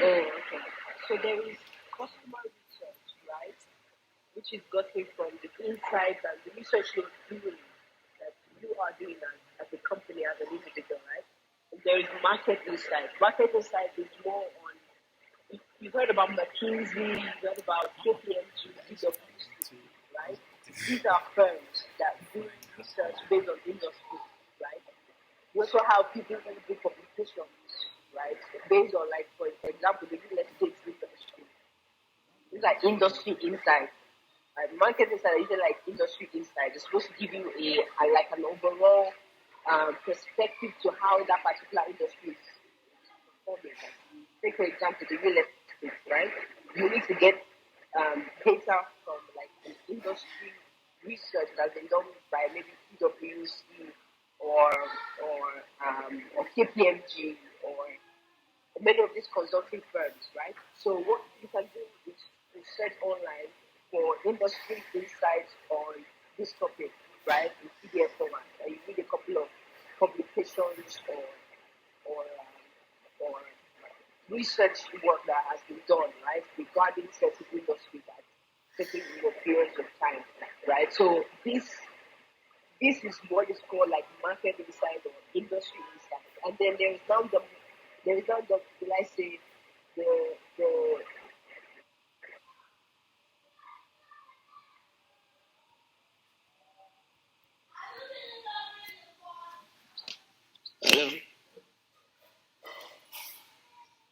Oh, okay. So there is customer research, right? Which is gotten from the insights and the research you're doing, that you are doing as a company, as an individual, right? And there is market insight. Market insight is more on, you've heard about McKinsey, you've heard about KPMG, PwC, right? These are firms that do research based on industry, right? You also have people who do publications, right? Based on, like, for example, the real estate industry. These are industry insights. Market insight is like industry insight. It's supposed to give you an overall perspective to how that particular industry is performing. Take for example the real estate, right? You need to get data from like an industry research that's been done by maybe PwC or KPMG or many of these consulting firms, right? So what you can do is research online for industry insights on this topic, right? In PDF format, and you read a couple of publications or research work that has been done, right, regarding certain industries at certain periods of time, right? So this is what is called like market insight or industry insight, and then there is now the will I say the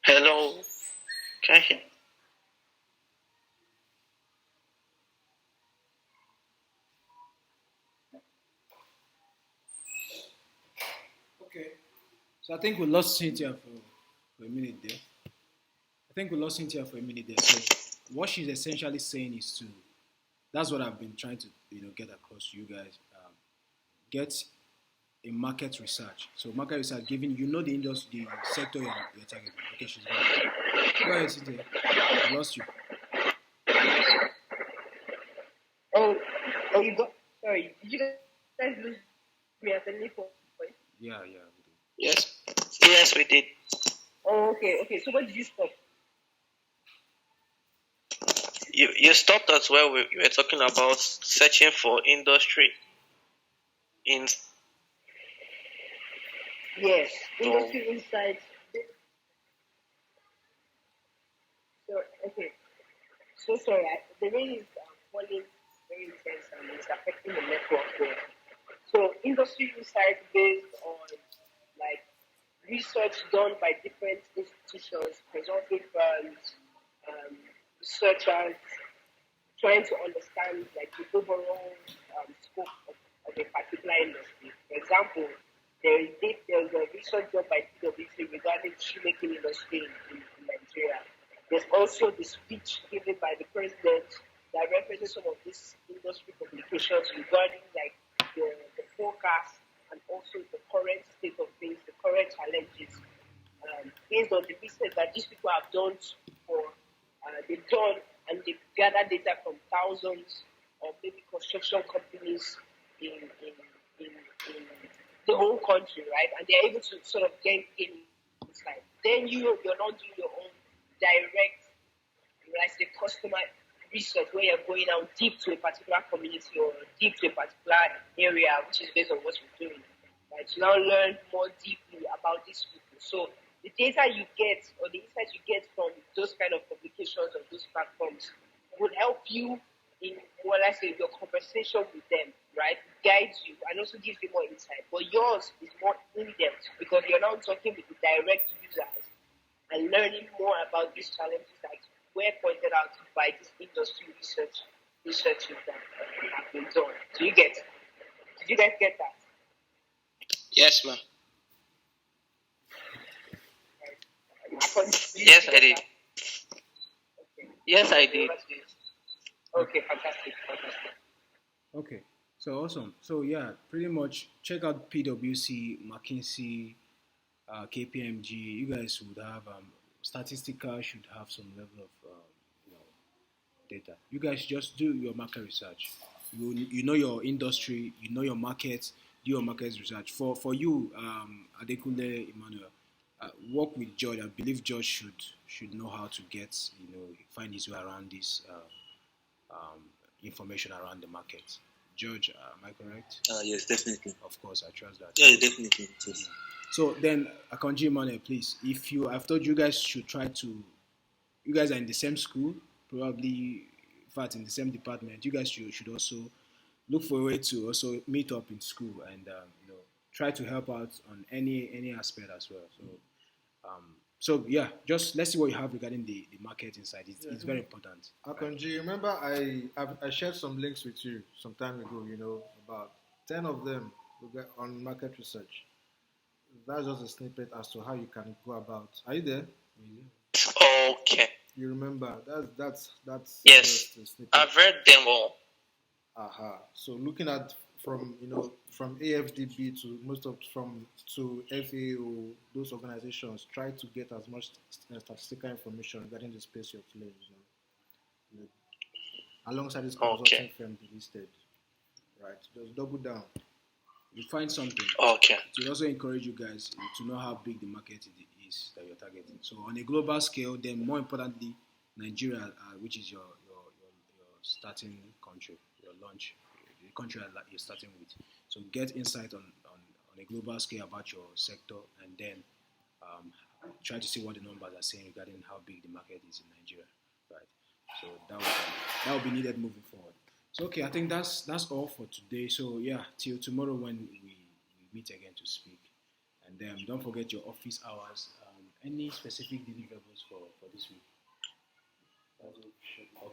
Hello. Can I hear?
Okay. So I think we lost Cynthia for a minute there. So what she's essentially saying is that's what I've been trying to get across to you guys. Get a market research. So market research giving the industry, the sector you're targeting. Okay, she's back. Go ahead, Cynthia. I lost you.
Oh, you got. Sorry, did you guys lose me at any point?
Yeah, we did.
Yes, we did.
Oh, okay. So where did you stop?
You stopped us where we were talking about searching for industry in.
Yes, industry insights. So okay. So sorry, the rain is falling very intense and it's affecting the network there. So industry insight based on like research done by different institutions, consulting firms, researchers, trying to understand like the overall scope of a particular industry. For example, there is a research done by PwC regarding the shoemaking industry in Nigeria. There's also the speech given by the president that represents some of these industry publications regarding like the forecast and also the current state of things, the current challenges, based on the research that these people have done they've done and they've gathered data from thousands of maybe construction companies in the whole country, right? And they're able to sort of gain insight. Then you're not doing your own direct, like the customer research where you're going out deep to a particular community or deep to a particular area, which is based on what you're doing. Right? To now learn more deeply about these people. So the data you get or the insights you get from those kind of publications or those platforms would help you in, well, let's say, your conversation with them, right? Guides you and also gives you more insight. But yours is more in-depth because you're now talking with the direct users and learning more about these challenges that were pointed out by this industry researchers that have been done. Do you get? Did you guys get that?
Yes, ma'am.
Yes, I did. Yes, I did.
Okay, fantastic.
Okay, so awesome. So yeah, pretty much check out PwC, McKinsey, KPMG. You guys would have statistical should have some level of data. You guys just do your market research. You know your industry, you know your market, do your market research. For you, Adekunle Emmanuel, work with George. I believe George should know how to get find his way around this information around the market. George, am I correct?
Yes, definitely.
Of course, I trust that.
Yeah, definitely. Yes.
So then, Akonji Emmanuel, please, I've told you guys should try to, you guys are in the same school, probably, in fact, in the same department. You guys should also look for a way to also meet up in school and try to help out on any aspect as well. So yeah, just let's see what you have regarding the market inside. It's very important.
Akonji, remember I shared some links with you some time ago, about 10 of them on market research. That's just a snippet as to how you can go about. Are you there?
Okay.
You remember? That's
Yes.
just a snippet.
I've read them all.
Aha. So looking at from AFDB to FAO, those organizations try to get as much statistical information regarding the space you're playing. Alongside this consulting firm they listed, right? Just double down.
You find something.
Okay.
It will also encourage you guys to know how big the market is that you're targeting. So on a global scale, then more importantly, Nigeria, which is your starting country, your launch, the country that you're starting with. So get insight on a global scale about your sector, and then try to see what the numbers are saying regarding how big the market is in Nigeria, right? So that will be needed moving forward. So okay, I think that's all for today. So yeah, till tomorrow when we meet again to speak, and then don't forget your office hours. Any specific deliverables for this week? Okay,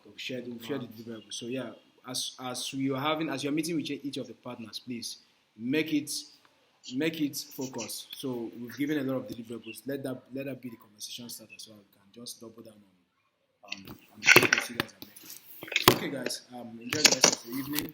we've shared the deliverables. So yeah, as you're meeting with each of the partners, please make it focus. So we've given a lot of deliverables. Let that be the conversation start as well. We can just double down on the progress you guys are making. Okay, guys. Enjoy the rest of the evening.